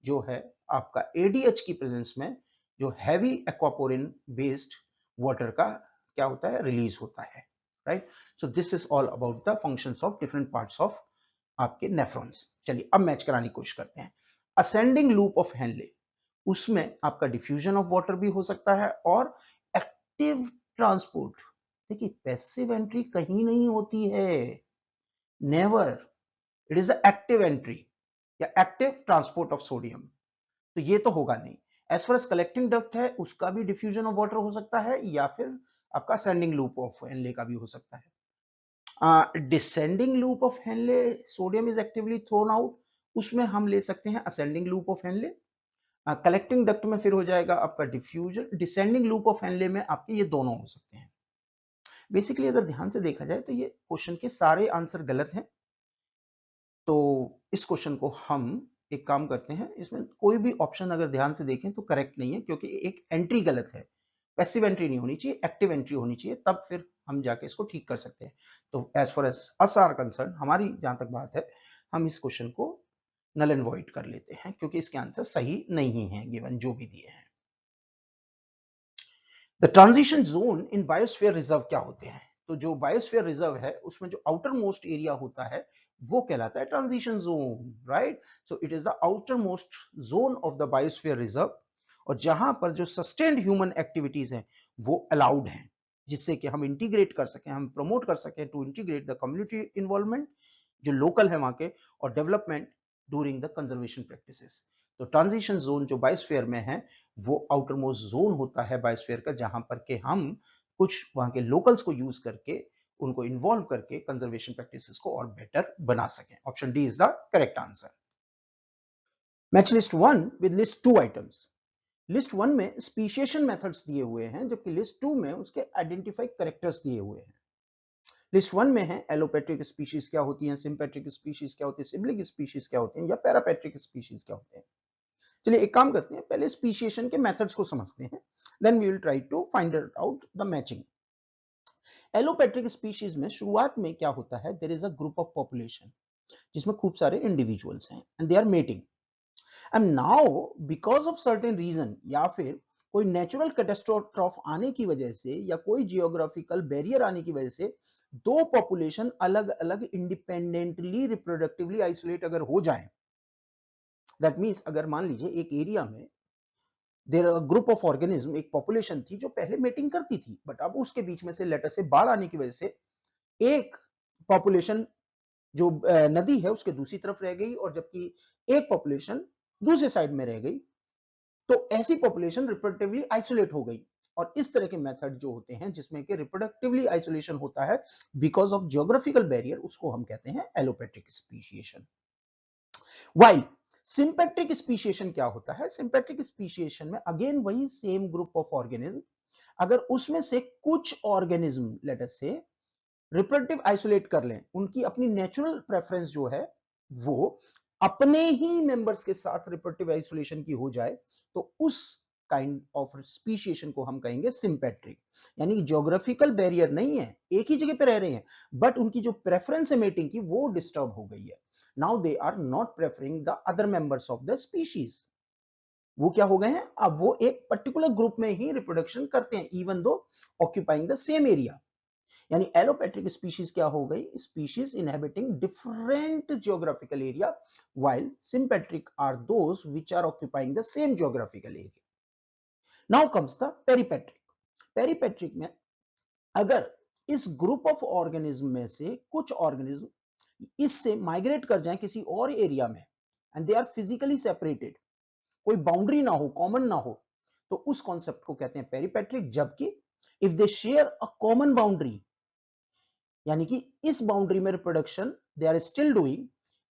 जो है आपका एडीएच की प्रेजेंस में जो हैवी एक्वापोरिन बेस्ड वाटर का क्या होता है, रिलीज होता है, right. So this is all about the functions of different parts of आपके नेफ्रॉन्स। चलिए अब मैच कराने की कोशिश करते हैं। असेंडिंग लूप ऑफ हेनले, उसमें आपका डिफ्यूजन ऑफ वाटर भी हो सकता है और एक्टिव ट्रांसपोर्ट। देखिए पैसिव एंट्री कहीं नहीं होती है, never, it is the active entry या एक्टिव ट्रांसपोर्ट ऑफ सोडियम, तो ये तो होगा नहीं। As far as collecting duct है उसका भी डिफ्यूजन ऑफ वाटर हो सकता है, या फिर आपका असेंडिंग लूप ऑफ हेनले का भी हो सकता है। Descending loop of Henley sodium is actively thrown out, उसमें हम ले सकते हैं ascending loop of Henley. Collecting duct में फिर हो जाएगा आपका diffusion, descending loop of Henley में आपके ये दोनों हो सकते हैं। बेसिकली अगर ध्यान से देखा जाए तो ये क्वेश्चन के सारे आंसर गलत हैं, तो इस क्वेश्चन को हम एक काम करते हैं, इसमें कोई भी ऑप्शन अगर ध्यान से देखें तो करेक्ट नहीं है, क्योंकि एक एंट्री गलत है। पैसिव एंट्री नहीं होनी चाहिए, एक्टिव एंट्री होनी चाहिए, तब फिर हम जाके इसको ठीक कर सकते हैं। तो as far as us are concern, हमारी जहां तक बात है, हम इस क्वेश्चन को नल एंड वॉइड कर लेते हैं, क्योंकि इसके आंसर सही नहीं है गिवन जो भी दिए हैं। The transition zone in biosphere reserve क्या होते हैं, तो जो बायोस्फीयर रिजर्व है उसमें जो आउटर मोस्ट एरिया होता है वो कहलाता है transition zone, right. So it is the outer most zone of the biosphere reserve, और जहां पर जो सस्टेन्ड ह्यूमन एक्टिविटीज हैं वो अलाउड हैं, जिससे कि हम इंटीग्रेट कर सकें, हम प्रमोट कर सकें to integrate the community involvement जो लोकल है वहां के, और development during the conservation practices. तो ट्रांजिशन जोन जो बायोस्फीयर में है वो आउटर मोस्ट जोन होता है बायोस्फीयर का, जहां पर के हम कुछ वहां के लोकल्स को यूज करके उनको इन्वॉल्व करके कंजर्वेशन प्रैक्टिसेस को और बेटर बना सकें। Option D is the correct answer. Match list 1 with list 2 items. List 1 में स्पीशिएशन मेथड्स दिए हुए हैं, जबकि लिस्ट 2 में उसके आइडेंटिफाई करेक्टर्स दिए हुए हैं। लिस्ट 1 में है एलोपैट्रिक स्पीशीज क्या होती हैं, सिंपैट्रिक स्पीशीज क्या होती है, सिबलिंग स्पीशीज क्या होती हैं, या पैरापैट्रिक स्पीशीज क्या होते हैं। चलिए एक काम करते हैं, पहले स्पीशिएशन के मेथड्स को समझते हैं, then we will try to find out the matching. Allopatric species में शुरुआत में क्या होता है, there is a group of population जिसमें खूब सारे इंडिविजुअल्स हैं and they are mating, and now because of certain reason, या फिर कोई नेचुरल कैटास्ट्रोफ आने की वजह से या कोई जियोग्राफिकल बैरियर आने की वजह से दो पॉपुलेशन अलग अलग इंडिपेंडेंटली रिप्रोडक्टिवली आइसोलेट अगर हो जाए, दैट मीन्स अगर मान लीजिए एक एरिया में there are group of organism, एक पॉपुलेशन थी जो पहले मीटिंग करती थी, बट अब उसके बीच में से लेटर से बाढ़ आने की वजह से एक पॉपुलेशन जो नदी है उसके दूसरी तरफ रह गई, और जबकि एक पॉपुलेशन दूसरे साइड में रह गई, तो ऐसी पॉपुलेशन रिप्रोडक्टिवली आइसोलेट हो गई। और इस तरह के मेथड जो होते हैं जिसमें कि रिप्रोडक्टिवली आइसोलेशन होता है बिकॉज ऑफ जियोग्राफिकल बैरियर, उसको हम कहते हैं एलोपैट्रिक स्पीशिएशन। वाइल सिंपैट्रिक स्पीशिएशन क्या होता है, सिंपैट्रिक स्पीशिएशन में अगेन वही सेम ग्रुप ऑफ ऑर्गेनिज्म, अगर उसमें से कुछ ऑर्गेनिज्म लेट अस से रिप्रोडक्टिव आइसोलेट कर लें, उनकी अपनी नेचुरल प्रेफरेंस जो है वो अपने ही मेंबर्स के साथ रिप्रोडक्टिव आइसोलेशन की हो जाए, तो उस काइंड ऑफ स्पीशिएशन को हम कहेंगे सिंपैट्रिक। यानी कि ज्योग्राफिकल बैरियर नहीं है, एक ही जगह पे रह रहे हैं, बट उनकी जो प्रेफरेंस है मेटिंग की वो डिस्टर्ब हो गई है। Now they are not preferring the other members of the species. वो क्या हो गए हैं, अब वो एक पर्टिकुलर ग्रुप में ही रिप्रोडक्शन करते हैं even though occupying the same area. यानी एलोपैट्रिक स्पीशीज क्या हो गई, species inhabiting different geographical area, while sympatric are those which are occupying the same geographical area. Now comes the peripatric. Peripatric में अगर इस ग्रुप ऑफ ऑर्गेनिज्म में से कुछ ऑर्गेनिज्म इससे माइग्रेट कर जाएं किसी और एरिया में and they are physically separated, कोई बाउंड्री ना हो, कॉमन ना हो, तो उस कॉन्सेप्ट को कहते हैं पेरिपेट्रिक। जबकि if they share a common boundary, यानी कि इस बाउंड्री में reproduction they are still doing,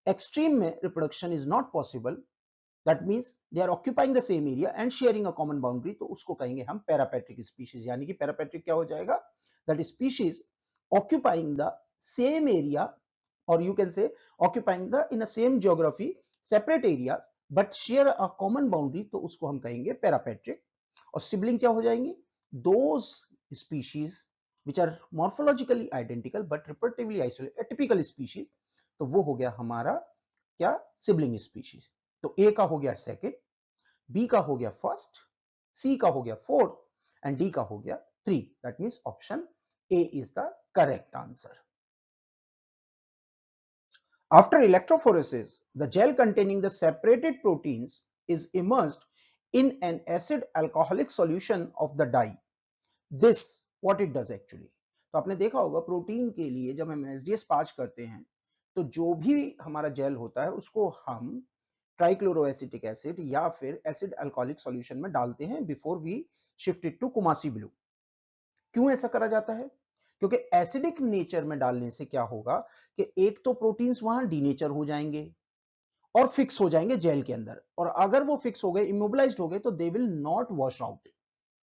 extreme में reproduction is not possible, that means they are occupying the same area and sharing a common boundary, तो उसको कहेंगे हम पैरापैट्रिक स्पीशीज। यानी कि पैरापैट्रिक क्या हो जाएगा, that species occupying the same area, और you can say occupying the in a same geography separate areas but share a common boundary, तो उसको हम कहेंगे पैरापैट्रिक। और सिबलिंग क्या हो जाएंगे, those species which are morphologically identical but reproductively isolated, atypical species, तो वो हो गया हमारा क्या, सिबलिंग स्पीशीज। तो ए का हो गया सेकंड, बी का हो गया फर्स्ट, सी का हो गया फोर्थ एंड डी का हो गया three. That means option A is the correct answer. After electrophoresis, the gel containing the separated proteins is immersed in an acid alcoholic solution of the dye. This what it does actually. तो आपने देखा होगा protein के लिए जब हम SDS पाच करते हैं तो जो भी हमारा जेल होता है उसको हम ट्राइक्लोरोएसिटिक एसिड या फिर एसिड अल्कोहलिक सॉल्यूशन में डालते हैं before we shift it to Coomassie blue. क्यों ऐसा करा जाता है, क्योंकि एसिडिक नेचर में डालने से क्या होगा कि एक तो प्रोटीन्स वहां डीनेचर हो जाएंगे और फिक्स हो जाएंगे जेल के अंदर, और अगर वो फिक्स हो गए, इमोबिलाइज्ड हो गए, तो they will not wash out.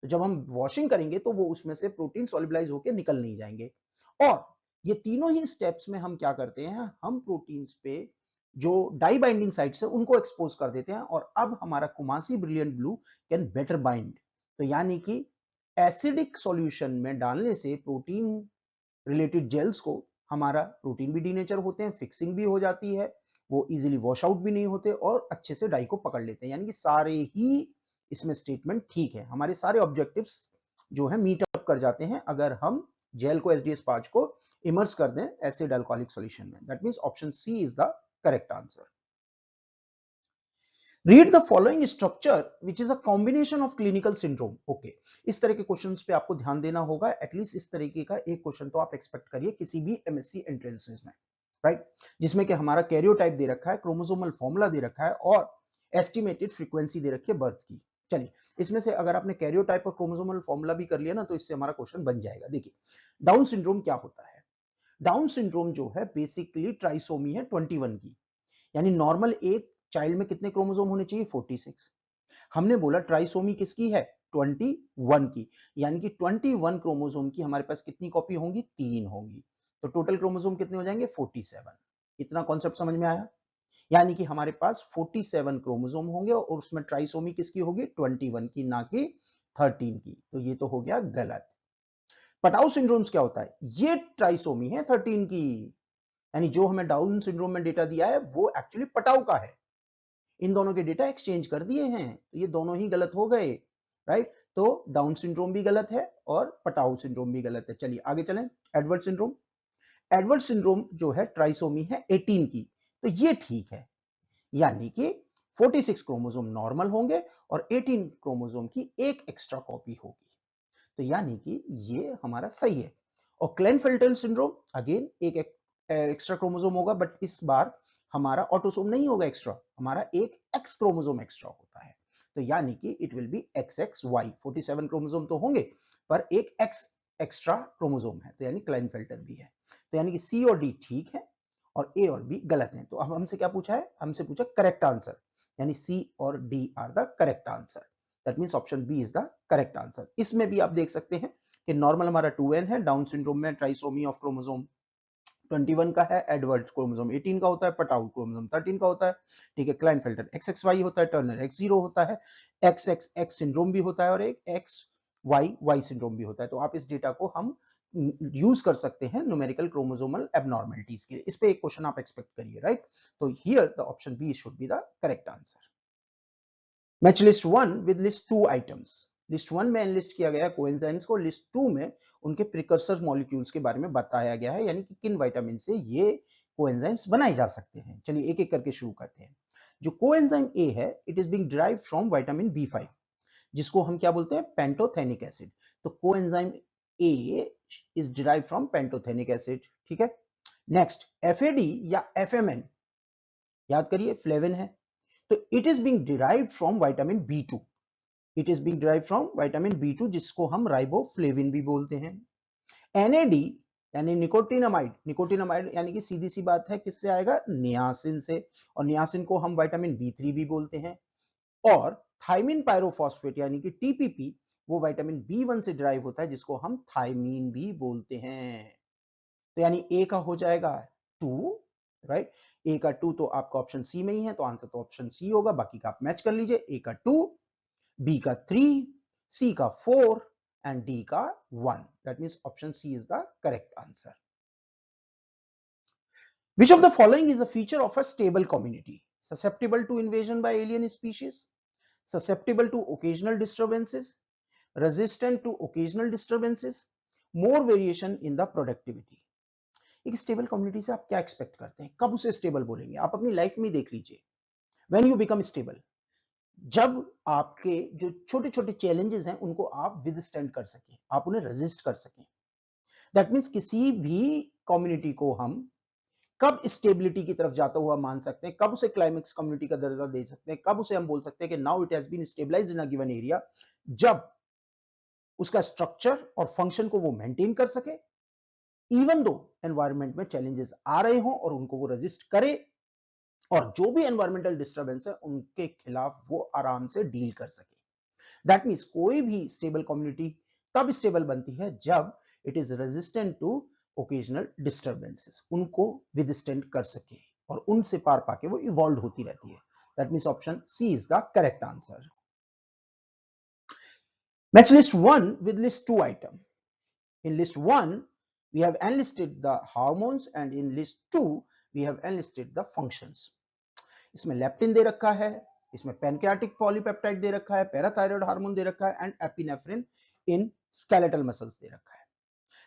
तो जब हम वॉशिंग करेंगे तो वो उसमें से प्रोटीन सॉल्युबलाइज होकर निकल नहीं जाएंगे। और ये तीनों ही स्टेप्स में हम क्या करते हैं, हम प्रोटीन्स पे जो डाई बाइंडिंग साइट्स है उनको एक्सपोज कर देते हैं, और अब हमारा Coomassie brilliant blue can better bind. तो यानी कि एसिडिक सॉल्यूशन में डालने से प्रोटीन रिलेटेड जेल्स को हमारा प्रोटीन भी डीनेचर होते हैं, फिक्सिंग भी हो जाती है, वो इजीली वॉश आउट भी नहीं होते और अच्छे से डाई को पकड़ लेते हैं। यानी कि सारे ही इसमें स्टेटमेंट ठीक है, हमारे सारे ऑब्जेक्टिव्स जो है मीट अप कर जाते हैं अगर हम जेल को एसडीएस5 को इमर्स कर दें एसिड अल्कोहलिक सॉल्यूशन में। That means option C is the correct answer. Read the following structure which is a combination of clinical syndrome. Okay, इस तरह के क्वेश्चंस पे आपको ध्यान देना होगा। एटलीस्ट इस तरीके का एक क्वेश्चन तो आप एक्सपेक्ट करिए किसी भी एमएससी एंट्रेंसेस में, राइट, जिसमें कि हमारा कैरियोटाइप दे रखा है, क्रोमोसोमल फॉर्मूला दे रखा है और एस्टिमेटेड फ्रीक्वेंसी दे रखी है बर्थ की। चलिए, इसमें से अगर आपने कैरियोटाइप और क्रोमोसोमल फॉर्मूला भी कर लिया ना, तो इससे हमारा क्वेश्चन बन जाएगा। देखिए, डाउन सिंड्रोम क्या होता है? डाउन सिंड्रोम जो है बेसिकली ट्राइसोमी है 21 की, यानी नॉर्मल एक चाइल्ड में कितने क्रोमोसोम होने चाहिए? 46। हमने बोला ट्राइसोमी किसकी है? 21 की, यानी कि 21 क्रोमोसोम की हमारे पास कितनी कॉपी होंगी? 3 होंगी। तो टोटल क्रोमोसोम कितने हो जाएंगे? 47। इतना कॉन्सेप्ट समझ में आया? यानी कि हमारे पास 47 क्रोमोसोम होंगे और उसमें ट्राइसोमी किसकी होगी? 21 की, ना कि 13 की। तो ये तो हो गया गलत। पटाउ सिंड्रोम्स क्या होता है? ये ट्राइसोमी है 13 की, यानी जो हमें डाउन सिंड्रोम में डेटा दिया है वो एक्चुअली पटाउ का है। इन दोनों के डेटा एक्सचेंज कर दिए हैं, तो ये दोनों ही गलत हो गए, राइट। तो डाउन सिंड्रोम भी गलत है और पटाउ सिंड्रोम भी गलत है। चलिए आगे चलें। Edward syndrome. एडवर्ड सिंड्रोम जो है ट्राइसोमी है 18 की, तो ये ठीक है, यानी कि 46 क्रोमोसोम नॉर्मल होंगे और 18 क्रोमोसोम की एक एक्स्ट्रा कॉपी होगी, तो यानी कि ये हमारा सही है। और क्लेनफेल्टर सिंड्रोम अगेन एक एक्स्ट्रा क्रोमोसोम होगा, बट इस बार हमारा ऑटोसोम नहीं होगा एक्स्ट्रा, हमारा एक एक्स क्रोमोसोम एक्स्ट्रा होता है, तो यानी कि it will be XXY। 47 chromosome तो होंगे पर एक एक्स एक्स्ट्रा क्रोमोसोम है, तो यानी क्लाइनफेल्टर भी है। तो यानी कि सी और डी ठीक है और ए और बी गलत है। तो अब हमसे क्या पूछा है? हमसे पूछा करेक्ट आंसर, यानी सी और D are the correct answer. That means option B is the correct answer. इसमें भी आप देख सकते हैं कि नॉर्मल हमारा 2n है, डाउन सिंड्रोम में ट्राइसोमी ऑफ क्रोमोसोम 21 का है, एडवर्ड क्रोमोसोम 18 का होता है, पटाउ क्रोमोसोम 13 का होता है, ठीक है। क्लाइनफेल्टर XXY होता है, टर्नर X0 होता है, XXX सिंड्रोम भी होता है और एक XYY सिंड्रोम भी होता है। तो आप इस डेटा को हम यूज कर सकते हैं न्यूमेरिकल क्रोमोसोमल एबनॉर्मलिटीज के लिए। इस पे एक क्वेश्चन आप एक्सपेक्ट करिए, राइट। तो here the option B should be the correct answer. Match list 1 with list 2 items. List 1 में एनलिस्ट किया गया कोएंजाइम्स को, लिस्ट 2 में उनके प्रिकर्सर मॉलिक्यूल्स के बारे में बताया गया है, यानी कि किन विटामिन से ये कोएंजाइम्स बनाए जा सकते हैं। चलिए एक एक करके शुरू करते हैं। जो कोएंजाइम ए है, it is being derived from vitamin B5, जिसको हम क्या बोलते हैं? Pantothenic acid. तो coenzyme A is derived from pantothenic acid, ठीक है। नेक्स्ट FAD या FMN, याद करिए फ्लेविन है, तो it is being derived from vitamin B2। It is being derived from vitamin B2, जिसको हम राइबोफ्लेविन भी बोलते हैं। NAD यानी निकोटिनामाइड, निकोटिनामाइड यानी कि सीधी सी बात है किससे आएगा? नियासिन से, और नियासिन को हम विटामिन B3 भी बोलते हैं। और थाइमिन पायरोफॉस्फेट यानी कि TPP, वो विटामिन B1 से डिराइव होता है, जिसको हम थाइमीन भी बोलते हैं। तो यानी ए का हो जाएगा 2, राइट। ए का 2 तो आपका ऑप्शन सी में ही है, तो आंसर तो ऑप्शन सी होगा। बाकी का आप मैच कर लीजिए। ए का 2, बी का 3, सी का 4 एंड डी का 1। That means option C is the correct answer. Which of the following is a feature of a stable community? Susceptible to invasion by alien species, susceptible to occasional disturbances, resistant to occasional disturbances, more variation in the productivity. एक stable community से आप क्या expect करते हैं? कब उसे stable बोलेंगे? आप अपनी लाइफ में देख लीजिए। व्हेन यू बिकम स्टेबल, जब आपके जो छोटे छोटे चैलेंजेस हैं उनको आप विदस्टैंड कर सकें, आप उन्हें रेजिस्ट कर सकें। दैट मीन्स किसी भी कम्युनिटी को हम कब स्टेबिलिटी की तरफ जाता हुआ मान सकते हैं, कब उसे क्लाइमेक्स कम्युनिटी का दर्जा दे सकते हैं, कब उसे हम बोल सकते हैं कि now it has been stabilised in a given area, जब उसका स्ट्रक्चर और फंक्शन को वो मेंटेन कर सके, इवन दो एनवायरमेंट में चैलेंजेस आ रहे हों और उनको वो रेजिस्ट करे, और जो भी एनवायरमेंटल डिस्टर्बेंस है उनके खिलाफ वो आराम से डील कर सके। दैट मीन्स कोई भी स्टेबल कम्युनिटी तब स्टेबल बनती है जब it is resistant to occasional disturbances, उनको विदस्टैंड कर सके और उनसे पार पाके वो इवॉल्व होती रहती है। That means option C is the correct answer. Match list 1 with list 2 item. In list 1 we have enlisted the hormones and in list 2 we have enlisted the functions. इसमें लेप्टिन दे रखा है, इसमें पैनक्रियाटिक पॉलीपेप्टाइड दे रखा है, parathyroid hormone दे रखा है and epinephrine in skeletal muscles दे रखा है।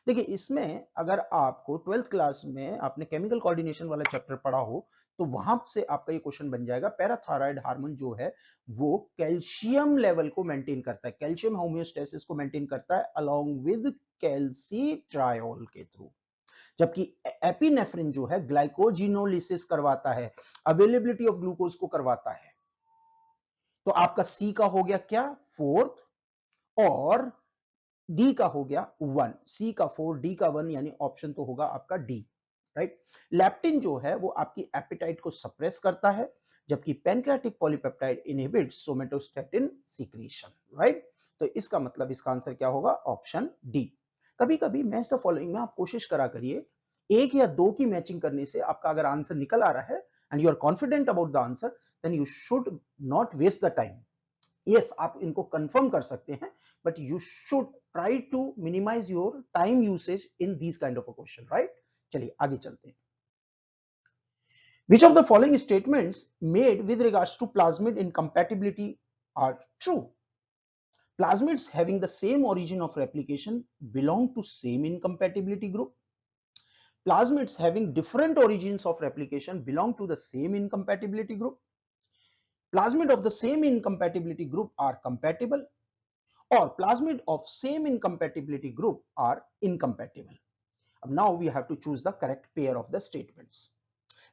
देखिए इसमें अगर आपको 12th क्लास में आपने केमिकल कोऑर्डिनेशन वाला चैप्टर पढ़ा हो तो वहां से आपका ये क्वेश्चन बन जाएगा। पैराथायराइड हार्मोन जो है वो कैल्शियम लेवल को मेंटेन करता है, कैल्शियम होमियोस्टेसिस को मेंटेन करता है अलोंग विद कैल्सीट्रायोल के थ्रू। जबकि एपिनेफ्रिन जो है ग्लाइकोजिनोलिसिस करवाता है, अवेलेबिलिटी ऑफ ग्लूकोज को करवाता है। तो आपका सी का हो गया क्या 4th, और डी का हो गया 1, सी का 4 डी का 1, यानी ऑप्शन तो होगा आपका डी, राइट। लैप्टिन जो है वो आपकी एपेटाइट को सप्रेस करता है, जबकि pancreatic polypeptide inhibits somatostatin secretion, right. तो इसका मतलब इसका आंसर क्या होगा, ऑप्शन डी। कभी कभी मैच द फॉलोइंग में आप कोशिश करा करिए, एक या दो की मैचिंग करने से आपका अगर आंसर निकल आ रहा है and you are confident about the answer, then you should not waste the time. Yes, आप इनको कंफर्म कर सकते हैं, but you should try to minimise your time usage in this kind of a question, right. चलिए आगे चलते हैं। Which of the following statements made with regards to plasmid incompatibility are true? Plasmids having the same origin of replication belong to same incompatibility group. Plasmids having different origins of replication belong to the same incompatibility group. Plasmid of the same incompatibility group are compatible, or plasmid of same incompatibility group are incompatible. Now we have to choose the correct pair of the statements.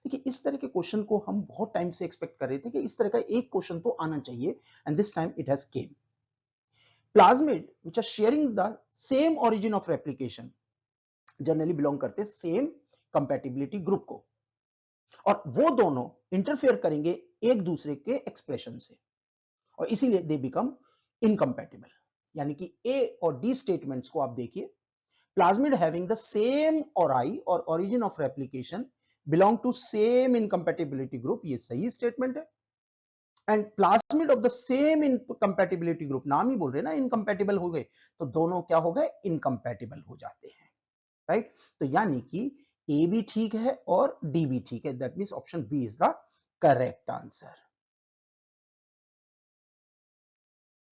देखिए इस तरह के question को हम बहुत time से expect कर रहे थे कि इस तरह का एक क्वेश्चन तो आना चाहिए, and this time it has came. Plasmid which are sharing the same origin of replication generally belong करते हैं सेम कंपैटिबिलिटी ग्रुप को, और वो दोनों इंटरफेयर करेंगे एक दूसरे के एक्सप्रेशन से, और इसीलिए दे बिकम इनकम्पैटिबल। यानी कि ए और डी स्टेटमेंट्स को आप देखिए, plasmid having the same ori और origin of replication belong to same incompatibility group, ये सही स्टेटमेंट है। And plasmid of the same incompatibility group, नाम ही बोल रहे हैं ना इनकम्पैटिबल हो गए, तो दोनों क्या हो गए, इनकम्पैटिबल हो जाते हैं, राइट। तो यानी कि ए भी ठीक है और डी भी ठीक है, that means option B is the correct answer.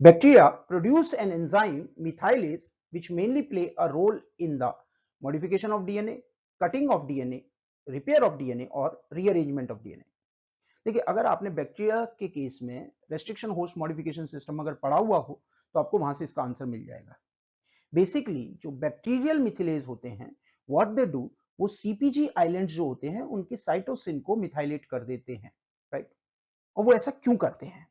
Bacteria produce an enzyme methylase which mainly play a role in the modification of DNA, cutting of DNA, repair of DNA और rearrangement of DNA। देखिए अगर आपने bacteria के case में restriction host modification system अगर पढ़ा हुआ हो तो आपको वहां से इसका आंसर मिल जाएगा। बेसिकली जो बैक्टीरियल मिथिलेज होते हैं, व्हाट दे डू, वो सीपीजी आइलैंड्स जो होते हैं उनके साइटोसिन को मिथाइलेट कर देते हैं, राइट। और वो ऐसा क्यों करते हैं?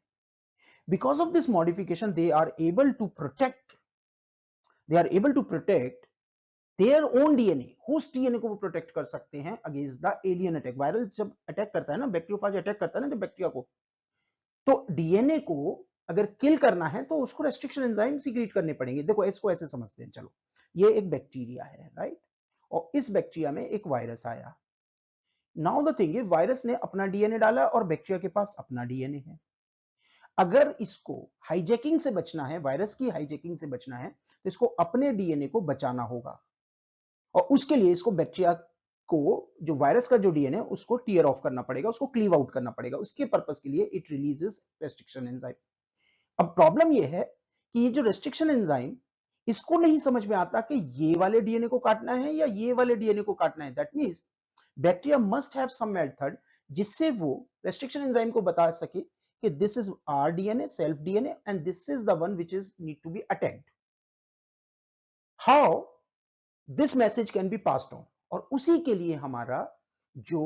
Because of this modification they are able to protect their own DNA, host DNA को वो प्रोटेक्ट कर सकते हैं against the alien attack. Viral जब अटैक करता है ना, बैक्टीरियोफाज अटैक करता है ना जब बैक्टीरिया को, तो डीएनए को अगर किल करना है तो उसको रेस्ट्रिक्शन एंजाइम सीक्रेट करने पड़ेंगे। देखो इसको ऐसे समझते हैं, चलो ये एक बैक्टीरिया है, राइट, और इस बैक्टीरिया में एक वायरस आया। Now the thing is virus ने अपना डीएनए डाला और बैक्टीरिया के पास अपना डीएनए है। अगर इसको हाईजैकिंग से बचना है, वायरस की हाईजैकिंग से बचना है, तो इसको अपने डीएनए को बचाना होगा, और उसके लिए इसको बैक्टीरिया को जो वायरस का जो डीएनए उसको टीयर ऑफ करना पड़ेगा, उसको क्लीव आउट करना पड़ेगा। उसके पर्पस के लिए इट रिलीजेस रेस्ट्रिक्शन एंजाइम। अब प्रॉब्लम यह है कि ये जो रेस्ट्रिक्शन एंजाइम, इसको नहीं समझ में आता कि ये वाले डीएनए को काटना है या ये वाले डीएनए को काटना है। That means bacteria must have some method जिससे वो रेस्ट्रिक्शन एंजाइम को बता सके कि this is our DNA, self DNA, and this is the one which is need to be attacked. How this message can be passed on, और उसी के लिए हमारा जो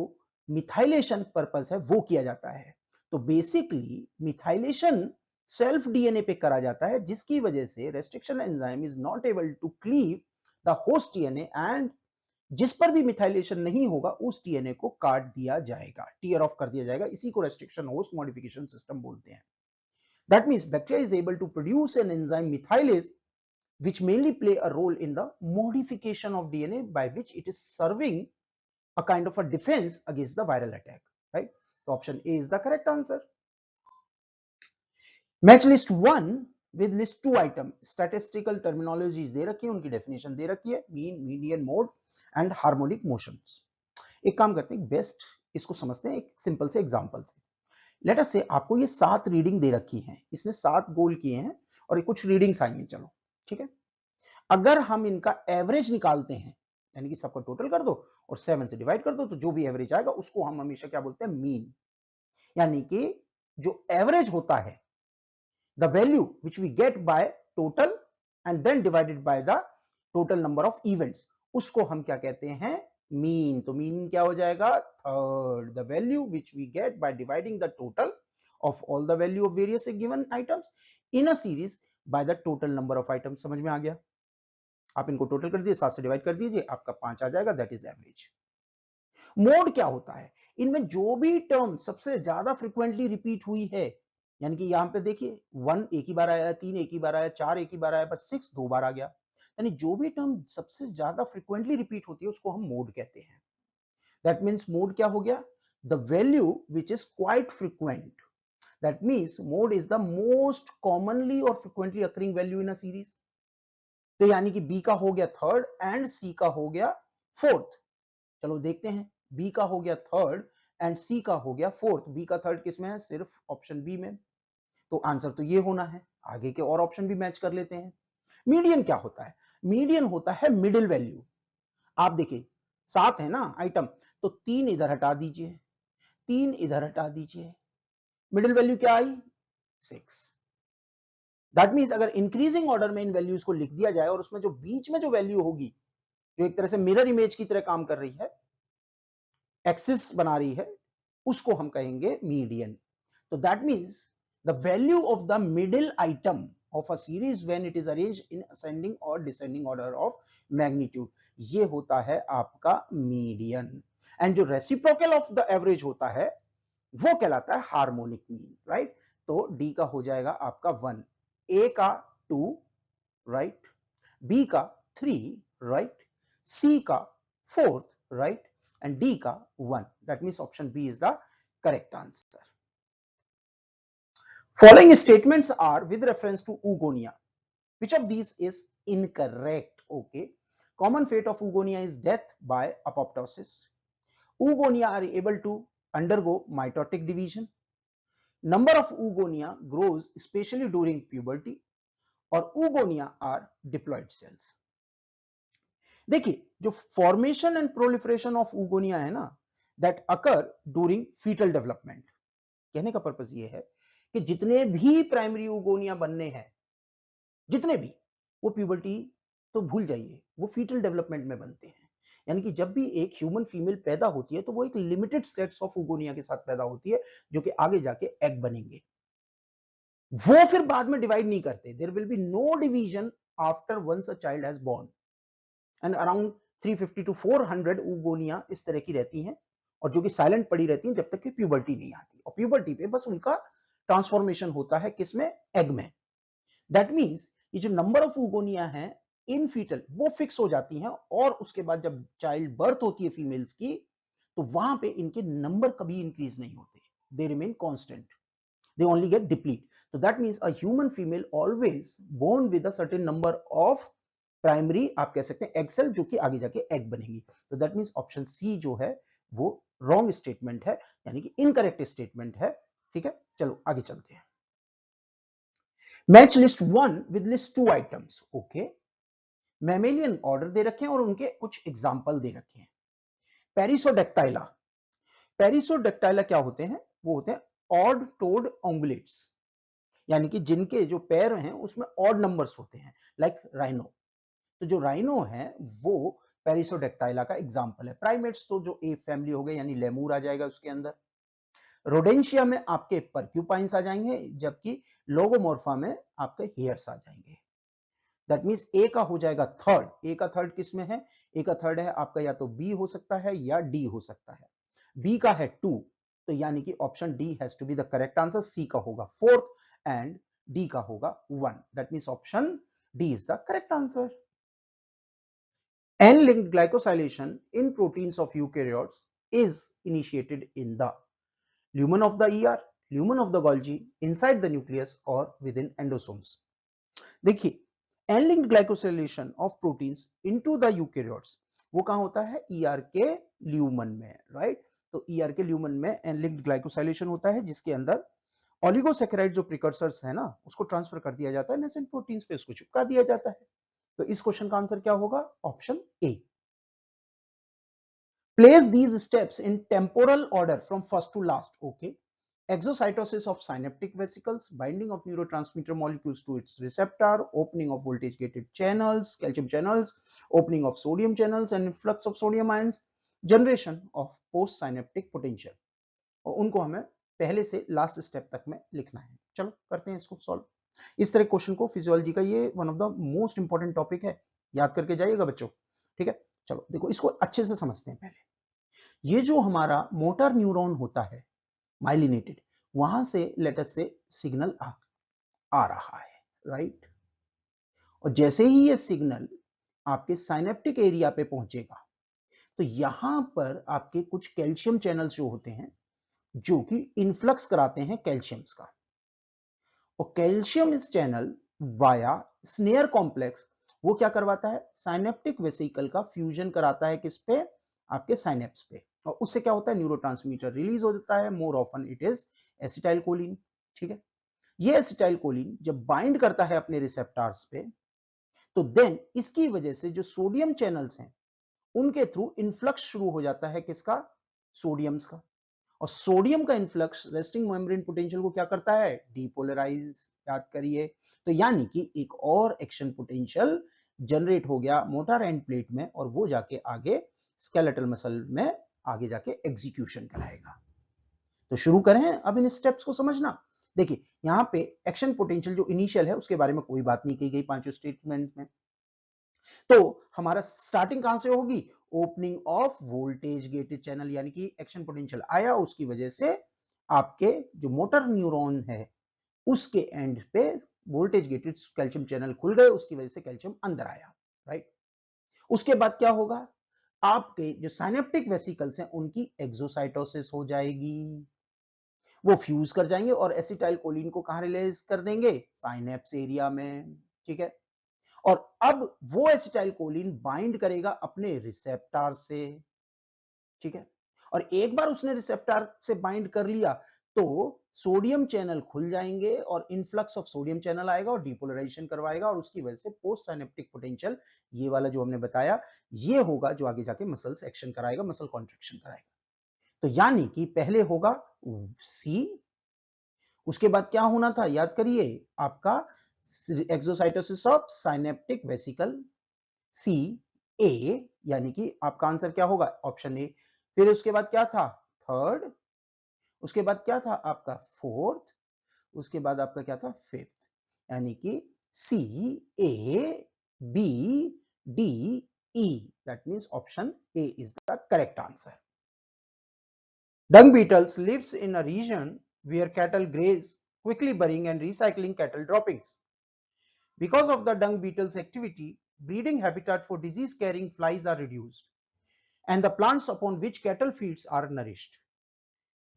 मिथाइलेशन पर्पस है वो किया जाता है। तो बेसिकली मिथाइलेशन सेल्फ डीएनए पे करा जाता है, जिसकी वजह से restriction enzyme is not able to cleave the host DNA, and जिस पर भी मिथाइलेशन नहीं होगा उस डीएनए को काट दिया जाएगा, टीयर ऑफ कर दिया जाएगा। इसी को रेस्ट्रिक्शन होस्ट मॉडिफिकेशन सिस्टम बोलते हैं। That means bacteria is able to produce an enzyme methylase which mainly play a role in the modification of DNA, by which it is serving a kind of a defense against the viral attack, right? So option A is the correct answer. Match list 1 with list 2 item, statistical terminologies दे रखी है, उनकी definition दे रखी है, mean, median, mode and harmonic motions। एक काम करते हैं, best इसको समझते हैं एक सिंपल से एग्जांपल से। लेट अस से आपको ये 7 रीडिंग दे रखी हैं, इसने 7 गोल किए हैं और कुछ रीडिंग्स आई हैं, चलो ठीक है। अगर हम इनका एवरेज निकालते हैं, यानी कि सबका टोटल कर दो और 7 से डिवाइड कर दो, तो जो भी एवरेज आएगा उसको हम हमेशा क्या बोलते हैं, मीन। यानी कि जो एवरेज होता है, the value which we get by total and then divided by the total number of events, उसको हम क्या कहते हैं, मीन। तो मीन क्या हो जाएगा, third, the value which we get by dividing the total of all the value of various given items in a series by the total number of items। समझ में आ गया? आप इनको टोटल कर दीजिए, 7 से डिवाइड कर दीजिए, आपका 5 आ जाएगा, दैट इज एवरेज। मोड क्या होता है, इनमें जो भी टर्म सबसे ज्यादा फ्रिक्वेंटली रिपीट हुई है, यानी कि यहां पे देखिए 1 एक ही बार आया, 3 एक ही बार आया, 4 एक ही बार आया, पर 6 दो बार आ गया, यानी जो भी टर्म सबसे ज्यादा फ्रिक्वेंटली रिपीट होती है उसको हम मोड कहते हैं। दैट मीन्स मोड क्या हो गया, the value which is quite frequent. That means mode is the most commonly or frequently occurring value in a series। तो यानी कि B का हो गया थर्ड एंड C का हो गया फोर्थ। चलो देखते हैं, B का हो गया थर्ड एंड C का हो गया फोर्थ। B का थर्ड किस में है, सिर्फ ऑप्शन बी में, तो आंसर तो ये होना है। आगे के और ऑप्शन भी मैच कर लेते हैं। मीडियन क्या होता है, मीडियन होता है मिडिल वैल्यू। आप देखिए 7 है ना आइटम, तो 3 इधर हटा दीजिए, 3 इधर हटा दीजिए, मिडिल वैल्यू क्या आई, 6। दैट मीन्स अगर इंक्रीजिंग ऑर्डर में इन वैल्यूज को लिख दिया जाए और उसमें जो बीच में जो वैल्यू होगी, जो एक तरह से मिरर इमेज की तरह काम कर रही है, एक्सिस बना रही है, उसको हम कहेंगे मीडियन। तो that means the value of the middle item of a series when it is arranged in ascending or descending order of magnitude, ये होता है आपका मीडियन। एंड जो रेसिप्रोकल ऑफ द एवरेज होता है वो कहलाता है हार्मोनिक मीन, राइट। तो डी का हो जाएगा आपका 1, ए का 2, राइट, बी का 3, राइट, सी का 4, राइट, एंड डी का 1। That means option B is the correct answer. Following statements are with reference to oogonia. Which of these is incorrect? Okay. Common fate of oogonia is death by apoptosis. Oogonia are able to undergo mitotic division. Number of oogonia grows especially during puberty, और oogonia are diploid cells। देखिए जो formation and proliferation of oogonia है ना, that occur during foetal development. कहने का purpose ये है कि जितने भी प्राइमरी oogonia बनने हैं, जितने भी, वो प्यूबर्टी तो भूल जाइए, वो फीटल डेवलपमेंट में बनते हैं। यानी कि जब भी एक ह्यूमन फीमेल पैदा होती है तो वो एक लिमिटेड सेट्स ऑफ oogonia के साथ पैदा होती है, जो कि आगे जाके एग बनेंगे। वो फिर बाद में डिवाइड नहीं करते। There will be no division after once a child has born, and around 350 to 400 oogonia इस तरह की रहती हैं, और जो कि साइलेंट पड़ी रहती हैं जब तक कि प्यूबर्टी नहीं आती, और प्यूबर्टी पे बस उनका ट्रांसफॉर्मेशन होता है किसमें, एग में। दैट मीन्स ये जो नंबर ऑफ oogonia है इन फीटल वो फिक्स हो जाती हैं, और उसके बाद जब चाइल्ड बर्थ होती है फीमेल्स की, तो वहां पे इनके नंबर कभी इंक्रीज नहीं होते, they remain constant, they only get deplete। So that means a human female always born with a certain number of primary, आप कह सकते हैं egg cell, जो कि आगे जाके egg बनेगी। तो that means ऑप्शन सी जो है वो wrong स्टेटमेंट है, यानी कि इनकरेक्ट स्टेटमेंट है। ठीक है, चलो आगे चलते हैं। Match list 1 with list 2 items. Okay, mammalian order दे रखे हैं और उनके कुछ एग्जाम्पल दे रखे हैं। पेरिसोडेक्टाइला, पेरिसोडेक्टाइला क्या होते हैं, वो होते हैं ऑड टोड ऑन्गुलेट्स, यानी कि जिनके जो पैर हैं उसमें ऑड नंबर्स होते हैं, लाइक राइनो। तो जो राइनो है वो पेरिसोडेक्टाइला का एग्जांपल है। प्राइमेट्स तो जो ए फैमिली हो गए, यानी लेमूर आ जाएगा उसके अंदर। रोडेंशिया में आपके पर्क्यूपाइंस आ जाएंगे, जबकि लोगोमोर्फा में आपके हेयर्स आ जाएंगे। दैट मींस ए का हो जाएगा थर्ड। ए का थर्ड किस में है, ए का थर्ड है आपका या तो बी हो सकता है या डी हो सकता है। बी का है 2, तो यानी कि option D has to be the correct answer. C का होगा फोर्थ एंड डी का होगा 1। That means option D is the correct answer. N-linked glycosylation in proteins of eukaryotes is initiated in the lumen of the ER, lumen of the Golgi, inside the nucleus or within endosomes। देखिए N-linked glycosylation of proteins into the eukaryotes वो कहां होता है, ER के lumen में, right. तो ER के lumen में N-linked glycosylation होता है, जिसके अंदर ओलिगोसैकेराइड जो प्रिकर्सर्स है ना, उसको ट्रांसफर कर दिया जाता है नेसेंट प्रोटीन्स पे, उसको चिपका दिया जाता है। तो इस क्वेश्चन का आंसर क्या होगा? Option A. Place these steps in temporal order from first to last. Okay. Exocytosis of synaptic vesicles, binding of neurotransmitter molecules to its receptor, opening of voltage gated channels, calcium channels, opening of sodium channels and influx of sodium ions, generation of post synaptic potential. और उनको हमें पहले से last step तक में लिखना है। चलो करते हैं इसको सॉल्व। इस तरह क्वेश्चन को फिजियोलॉजी का ये one of the most important topic है, याद करके जाइएगा बच्चों। ठीक है, चलो देखो इसको अच्छे से समझते हैं। पहले ये जो हमारा मोटर न्यूरॉन होता है माइलिनेटेड, वहां से लेटर से सिग्नल आ रहा है, राइट। और जैसे ही ये सिग्नल आपके साइनेप्टिक एरिया पे पहुंचेगा तो यहां पर आपके कुछ कैल्शियम चैनल्स जो होते हैं जो कि इन्फ्लक्स कराते हैं कैल्शियम्स का, और कैल्शियम इस चैनल वाया स्नेयर कॉम्प्लेक्स वो क्या करवाता है? साइनेप्टिक वेसिकल का फ्यूजन कराता है। किस पे? आपके साइनेप्स पे। और उससे क्या होता है? न्यूरोट्रांसमीटर रिलीज हो जाता है। More often it is acetylcholine. ठीक है, ये एसिटाइलकोलिन जब बाइंड करता है अपने रिसेप्टर्स पे, तो देन इसकी वजह से जो सोडियम चैनल्स हैं उनके थ्रू इन्फ्लक्स शुरू हो जाता है। किसका? सोडियम्स का। और सोडियम का इन्फ्लक्स रेस्टिंग मेम्ब्रेन पोटेंशियल को क्या करता है? डीपोलराइज। याद करिए। तो यानी कि एक और एक्शन पोटेंशियल जनरेट हो गया मोटर एंड प्लेट में, और वो जाके आगे स्केलेटल मसल में आगे जाके एग्जीक्यूशन कराएगा। तो शुरू करें अब इन स्टेप्स को समझना। देखिए यहां पे एक्शन पोटेंशियल जो इनिशियल है उसके बारे में कोई बात नहीं की गई पांचों स्टेटमेंट में। तो हमारा स्टार्टिंग कहां से होगी? Opening of voltage gated channel, यानी कि एक्शन पोटेंशियल आया, उसकी वजह से आपके जो मोटर न्यूरॉन है उसके एंड पे वोल्टेज गेटेड कैल्शियम चैनल खुल गए, उसकी वजह से कैल्शियम अंदर आया, राइट। उसके बाद क्या होगा? आपके जो साइनेप्टिक वेसिकल्स हैं उनकी एक्सोसाइटोसिस हो जाएगी, वो फ्यूज कर जाएंगे और एसिटाइलकोलिन को कहां रिलीज कर देंगे? साइनेप्स एरिया में। ठीक है, और अब वो एसिटाइलकोलिन बाइंड करेगा अपने रिसेप्टर से। ठीक है, और एक बार उसने रिसेप्टर से बाइंड कर लिया तो सोडियम चैनल खुल जाएंगे और इन्फ्लक्स ऑफ सोडियम चैनल आएगा और डिपोलराइजेशन करवाएगा, और उसकी वजह से पोस्ट साइनेप्टिक पोटेंशियल ये वाला जो हमने बताया ये होगा जो आगे जाके मसल्स एक्शन कराएगा, मसल कॉन्ट्रैक्शन कराएगा। तो यानी कि पहले होगा सी, उसके बाद क्या होना था? याद करिए, आपका एक्सोसाइटोसिस ऑफ साइनेप्टिक वेसिकल सी ए, यानी कि आपका आंसर क्या होगा? Option A. फिर उसके बाद क्या था? थर्ड। उसके बाद क्या था आपका? फोर्थ। उसके बाद आपका क्या था? फिफ्थ। यानी कि C A B D E, that means option A is the correct answer. Dung beetles lives in a region where cattle graze, quickly burying and recycling cattle droppings. Because of the dung beetles' activity, breeding habitat for disease-carrying flies are reduced, and the plants upon which cattle feeds are nourished.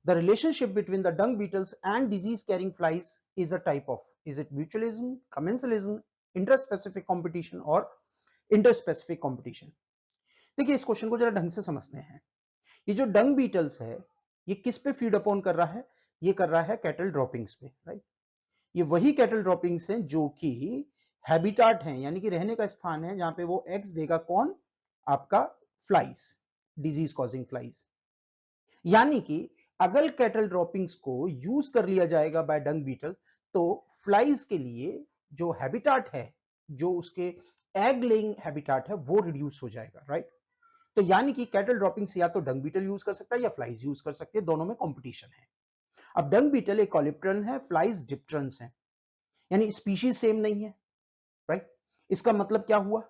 The relationship between the dung beetles and disease-carrying flies is a type of, is it mutualism, commensalism, interspecific competition or interspecific competition? देखिए इस question को जरा ढंग से समझते हैं। ये जो डंग बीटल्स है ये किस पे फीड अपॉन कर रहा है? ये कर रहा है कैटल ड्रॉपिंग्स पे, राइट। ये वही कैटल ड्रॉपिंग्स हैं जो कि हैबिटाट हैं, यानी कि रहने का स्थान है जहां पे वो एग्स देगा। कौन? आपका फ्लाइज, डिजीज कॉजिंग फ्लाइज। यानी कि अगर कैटल ड्रॉपिंग्स को यूज कर लिया जाएगा बाय डंग बीटल तो फ्लाइज के लिए जो हैबिटाट है, जो उसके एग लेइंग हैबिटाट है, वो रिड्यूस हो जाएगा, राइट। तो यानी कि कैटल ड्रॉपिंग्स या तो डंग बीटल यूज कर सकता है या फ्लाइज यूज कर सकते हैं, दोनों में कंपटीशन है। अब डंग बीटल एक कॉलिप्टरन है, फ्लाइज डिप्टरन्स हैं, यानी स्पीशीज सेम नहीं है, राइट। इसका मतलब क्या हुआ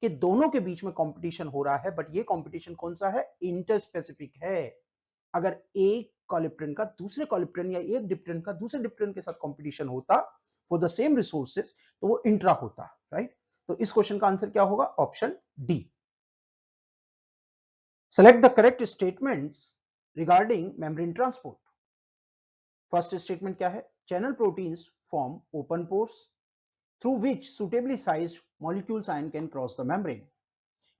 कि दोनों के बीच में कंपटीशन हो रहा है, बट ये कंपटीशन कौन सा है? इंटरस्पेसिफिक है। अगर एक कॉलिप्टरन का दूसरे कॉलिप्टरन या एक डिप्टरन का दूसरे डिप्टरन के साथ कंपटीशन होता फॉर द सेम रिसोर्सेज तो वो इंट्रा होता, राइट। तो इस क्वेश्चन का आंसर क्या होगा? Option D. Select the correct statements regarding membrane transport. First statement क्या है? Channel proteins form open pores through which suitably sized molecules ion can cross the membrane.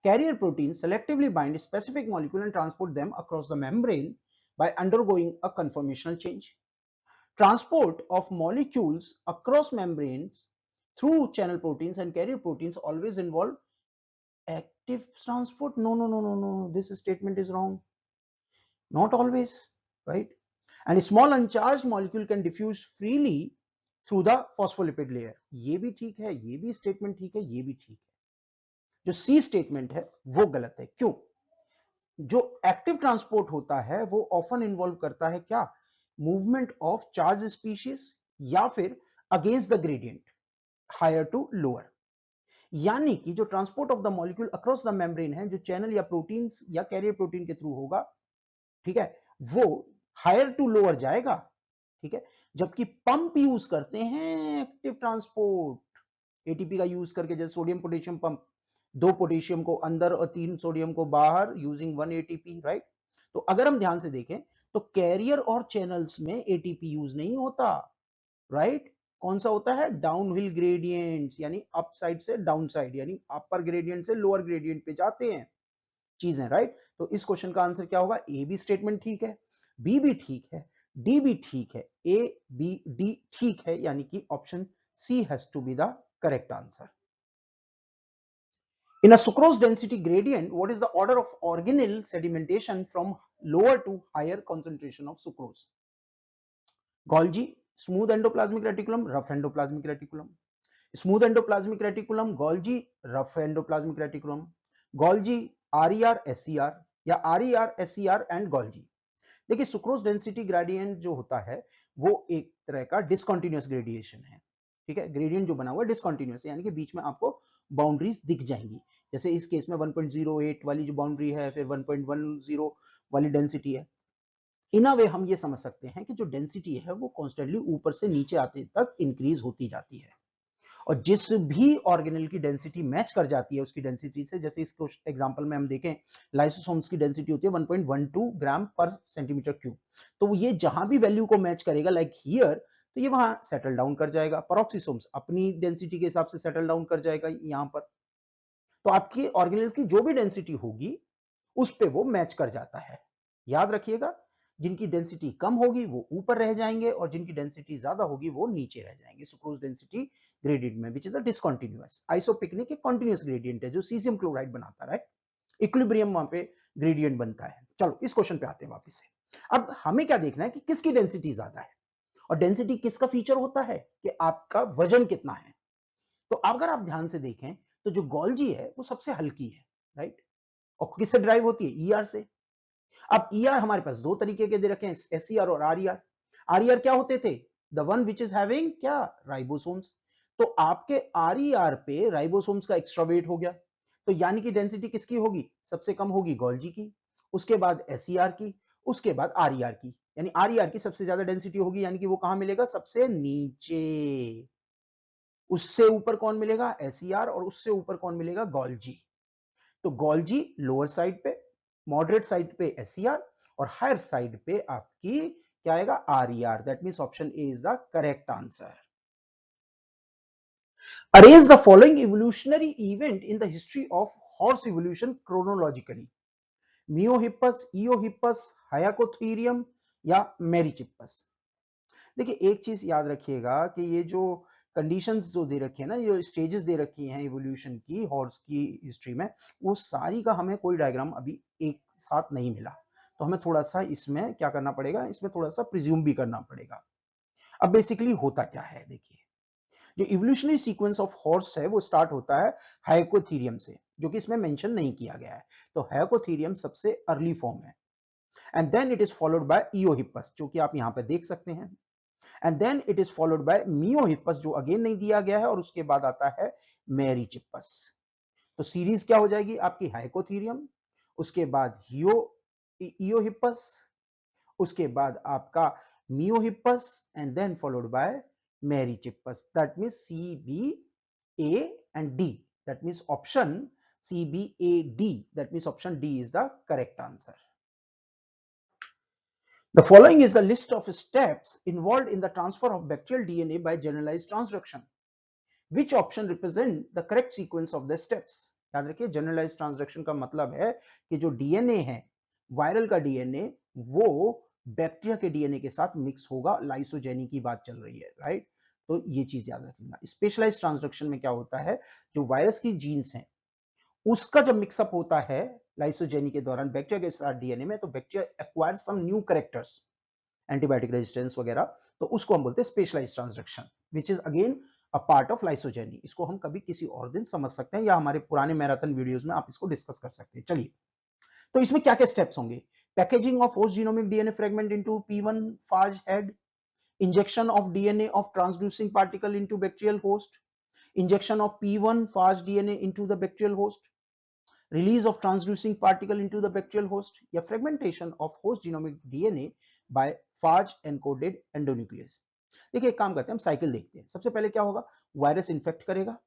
Carrier proteins selectively bind specific molecule and transport them across the membrane by undergoing a conformational change. Transport of molecules across membranes through channel proteins and carrier proteins always involve active transport? No. This statement is wrong. Not always, right? And a small uncharged molecule can diffuse freely through the phospholipid layer. ये भी ठीक है, ये भी statement ठीक है, ये भी ठीक है. जो सी स्टेटमेंट है वो गलत है. क्यों? जो एक्टिव ट्रांसपोर्ट होता है वो ऑफन इन्वॉल्व करता है क्या? मूवमेंट ऑफ चार्ज स्पीशीज या फिर against the gradient higher to lower. यानी कि जो transport of the molecule across the membrane है, जो चैनल या प्रोटीन्स या कैरियर प्रोटीन के थ्रू होगा, ठीक है, वो हायर टू लोअर जाएगा. ठीक है, जबकि पंप यूज करते हैं एक्टिव ट्रांसपोर्ट, एटीपी का यूज करके, जैसे सोडियम पोटेशियम पंप, 2 पोटेशियम को अंदर और 3 सोडियम को बाहर, यूजिंग 1 एटीपी, राइट? तो अगर हम ध्यान से देखें तो कैरियर और चैनल्स में एटीपी यूज नहीं होता, राइट? कौन सा होता है? डाउनहिल ग्रेडियंट्स, यानी अप साइड से डाउन साइड, यानी अपर ग्रेडियंट से लोअर ग्रेडियंट पे जाते हैं चीजें, राइट? तो इस क्वेश्चन का आंसर क्या होगा? ए बी स्टेटमेंट ठीक है, बी भी ठीक है, डी भी ठीक है, ए बी डी ठीक है, यानी कि option C has to be the correct answer. In a sucrose density gradient, what is the order of organelle sedimentation from lower to higher concentration of sucrose? Golgi, smooth endoplasmic reticulum, rough endoplasmic reticulum. Smooth endoplasmic reticulum, Golgi, rough endoplasmic reticulum. Golgi, RER, SER या RER, SER and Golgi. देखिए sucrose density gradient जो होता है वो एक तरह का discontinuous gradation है. ठीक है, ग्रेडियंट जो बना हुआ है डिसकंटिन्यूअस, यानी कि बीच में आपको बाउंड्रीज दिख जाएंगी. जैसे इस केस में 1.08 वाली जो बाउंड्री है, फिर 1.10 वाली डेंसिटी है. इन अ वे हम ये समझ सकते हैं कि जो डेंसिटी है वो कॉन्स्टेंटली ऊपर से नीचे आते तक इंक्रीज होती जाती है, और जिस भी ऑर्गेनेल की डेंसिटी मैच कर जाती है उसकी डेंसिटी से, जैसे इस एग्जांपल में हम देखें लाइसोसोम्स की डेंसिटी होती है 1.12 ग्राम पर सेंटीमीटर क्यूब, तो ये जहां भी वैल्यू को मैच करेगा लाइक हियर, तो ये वहां सेटल डाउन कर जाएगा. पेरोक्सिसोम्स अपनी डेंसिटी के हिसाब से सेटल डाउन कर जाएगा यहां पर. तो आपकी ऑर्गेनेल की जो भी डेंसिटी होगी उस पे वो मैच कर जाता है. याद रखिएगा, जिनकी डेंसिटी कम होगी वो ऊपर रह जाएंगे और जिनकी डेंसिटी ज्यादा होगी वो नीचे रह जाएंगे सुक्रोज डेंसिटी ग्रेडियंट में, विच इज अ डिसकंटिन्यूअस. आइसोपिकनिक एक कंटीन्यूअस ग्रेडियंट है जो सीजियम क्लोराइड बनाता है, इक्विलिब्रियम वहां पे ग्रेडियंट बनता है. चलो इस क्वेश्चन पे आते हैं वापस से. अब हमें क्या देखना है कि किसकी डेंसिटी ज्यादा है, और डेंसिटी किसका फीचर होता है कि आपका वजन कितना है. तो अगर आप ध्यान से देखें तो जो गोल्जी है वो सबसे हल्की है, राइट? और किससे ड्राइव होती है? ईआर से. अब ईआर हमारे पास दो तरीके के दे रखे हैं, एसईआर और आरईआर. आरईआर क्या होते थे? The one which is having क्या? राइबोसोम्स. तो आपके आरईआर पे राइबोसोम्स का एक्स्ट्रा वेट हो गया, तो यानी कि डेंसिटी किसकी होगी? सबसे कम होगी गोल्जी की, उसके बाद एसईआर की, उसके बाद आरईआर की. यानी आरईआर की सबसे ज्यादा डेंसिटी होगी, यानी कि वो कहां मिलेगा? सबसे नीचे. उससे ऊपर कौन मिलेगा? एसईआर. और उससे ऊपर कौन मिलेगा? गोल्जी. तो गोल्जी लोअर साइड पे, मॉडरेट साइड पे एसईआर, और हायर साइड पे आपकी क्या आएगा? RER. That means option A is the correct answer. Arrange the following evolutionary event in the history of horse evolution chronologically. Miohippus, Eohippus, Hyacothyrium या Merychippus. देखिए एक चीज याद रखिएगा कि ये जो कंडीशंस जो दे रखी है ना, ये स्टेजेस दे रखी हैं इवोल्यूशन की हॉर्स की हिस्ट्री में, वो सारी का हमें कोई डायग्राम अभी एक साथ नहीं मिला, तो हमें थोड़ा सा इसमें क्या करना पड़ेगा, इसमें थोड़ा सा प्रिज्यूम भी करना पड़ेगा. अब बेसिकली होता क्या है, देखिए जो इवोल्यूशनरी सीक्वेंस ऑफ हॉर्स है वो स्टार्ट होता है हाइकोथीरियम से, जो कि इसमें मेंशन नहीं किया गया है. तो हाइकोथीरियम सबसे अर्ली फॉर्म है, and then it is followed by Eohippus, जो कि आप यहां पे देख सकते हैं, and then it is followed by Miohippus, जो अगेन नहीं दिया गया है, और उसके बाद आता है मेरिचिप्पस. तो सीरीज क्या हो जाएगी आपकी? हाइकोथीरियम, उसके बाद ईओहिप्पस, उसके बाद आपका Miohippus, and then followed by Merychippus. That means C B A and D. That means option C B A D. That means option D is the correct answer. The following is the list of steps involved in the transfer of bacterial DNA by generalized transduction. Which option represent the correct sequence of the steps? याद रखिए generalise transduction का मतलब है कि जो DNA है, viral का DNA, वो बैक्टीरिया के डीएनए के साथ मिक्स होगा. लाइसोजेनी की बात चल रही है, राइट? तो ये चीज याद रखना। स्पेशलाइज्ड ट्रांसडक्शन में क्या होता है, जो वायरस की जीन्स हैं उसका जब मिक्सअप होता है लाइसोजेनी के दौरान बैक्टीरिया के साथ डीएनए में, तो bacteria acquire some new characters, antibiotic resistance वगैरह, तो उसको हम बोलते हैं specialised transduction, which is again a part of lysogeny. इसको हम कभी किसी और दिन समझ सकते हैं या हमारे पुराने मैराथन वीडियोस में आप इसको डिस्कस कर सकते हैं। चलिए, तो इसमें क्या क्या स्टेप्स होंगे? Packaging of host genomic DNA fragment into P1 phage head, injection of DNA of transducing particle into bacterial host, injection of P1 phage DNA into the bacterial host, release of transducing particle into the bacterial host, या fragmentation of host genomic DNA by phage encoded endonuclease। देखिए, एक काम करते हैं, हम cycle देखते हैं। सबसे पहले क्या होगा, वायरस इन्फेक्ट करेगा,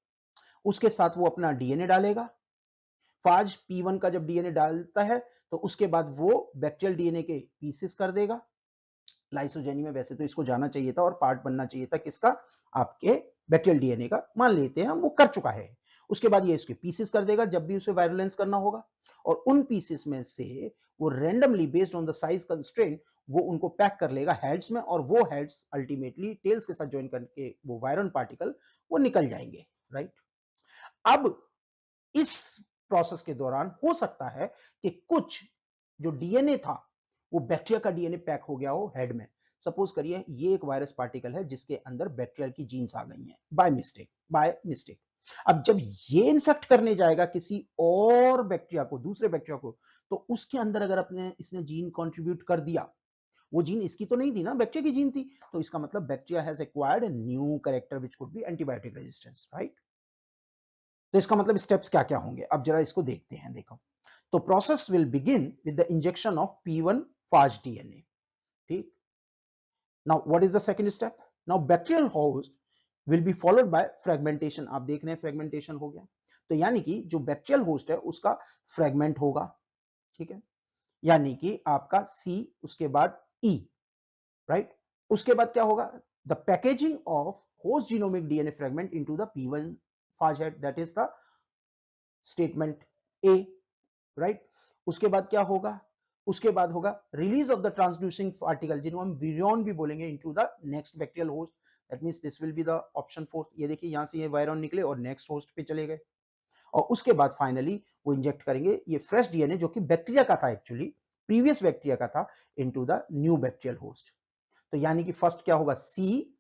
उसके साथ वो अपना डीएनए डालेगा। फाज P1 का जब डीएनए डालता है तो उसके बाद वो बैक्टीरियल डीएनए के पीसेस कर देगा। लाइसोजेनी में वैसे तो इसको जाना चाहिए था और पार्ट बनना चाहिए था किसका, आपके बैक्टीरियल डीएनए का, मान लेते हैं हम वो कर चुका है। उसके बाद ये इसके पीसेस कर देगा जब भी उसे वायरुलेंस करना होगा, और उन पीसेस में से वो randomly based on the size constraint वो उनको पैक कर लेगा हेड्स में, और वो हेड्स अल्टीमेटली टेल्स के साथ ज्वाइन करके वो वायरन पार्टिकल वो निकल जाएंगे, राइट। अब इस प्रोसेस के दौरान हो सकता है कि कुछ जो डीएनए था वो बैक्टीरिया का डीएनए पैक हो गया हो हेड में। सपोज करिए ये एक वायरस पार्टिकल है जिसके अंदर बैक्टीरिया की जीन्स आ गई हैं बाय मिस्टेक। अब जब ये इन्फेक्ट करने जाएगा किसी और बैक्टीरिया को, दूसरे बैक्टीरिया को, तो उसके अंदर अगर अपने इसने जीन कंट्रीब्यूट कर दिया, वो जीन इसकी तो नहीं थी ना, बैक्टीरिया की जीन थी, तो इसका मतलब bacteria has acquired a new character which could be antibiotic resistance, right. तो इसका मतलब स्टेप्स क्या क्या होंगे, अब जरा इसको देखते हैं। देखो, तो process will begin with the injection of P1 phage DNA, ठीक। Now what is the second step? Now bacterial host will be followed by fragmentation. आप देख रहे हैं फ्रेगमेंटेशन हो गया, तो यानी कि जो बैक्टीरियल होस्ट है उसका फ्रेगमेंट होगा, ठीक है, यानी कि आपका C उसके बाद E, राइट। उसके बाद क्या होगा, the packaging of host genomic DNA fragment into the P1 phage head, that is the statement A, right. उसके बाद क्या होगा, उसके बाद होगा release of the transducing particle, जिनको हम विरियन भी बोलेंगे, into the next bacterial host, that means this will be the option fourth. ये देखिए यहां से ये वायरन निकले और नेक्स्ट होस्ट पे चले गए, और उसके बाद फाइनली वो इंजेक्ट करेंगे ये फ्रेश डीएनए जो कि बैक्टीरिया का था, एक्चुअली प्रीवियस बैक्टीरिया का था, into the new bacterial host. तो यानी कि फर्स्ट क्या होगा, सी,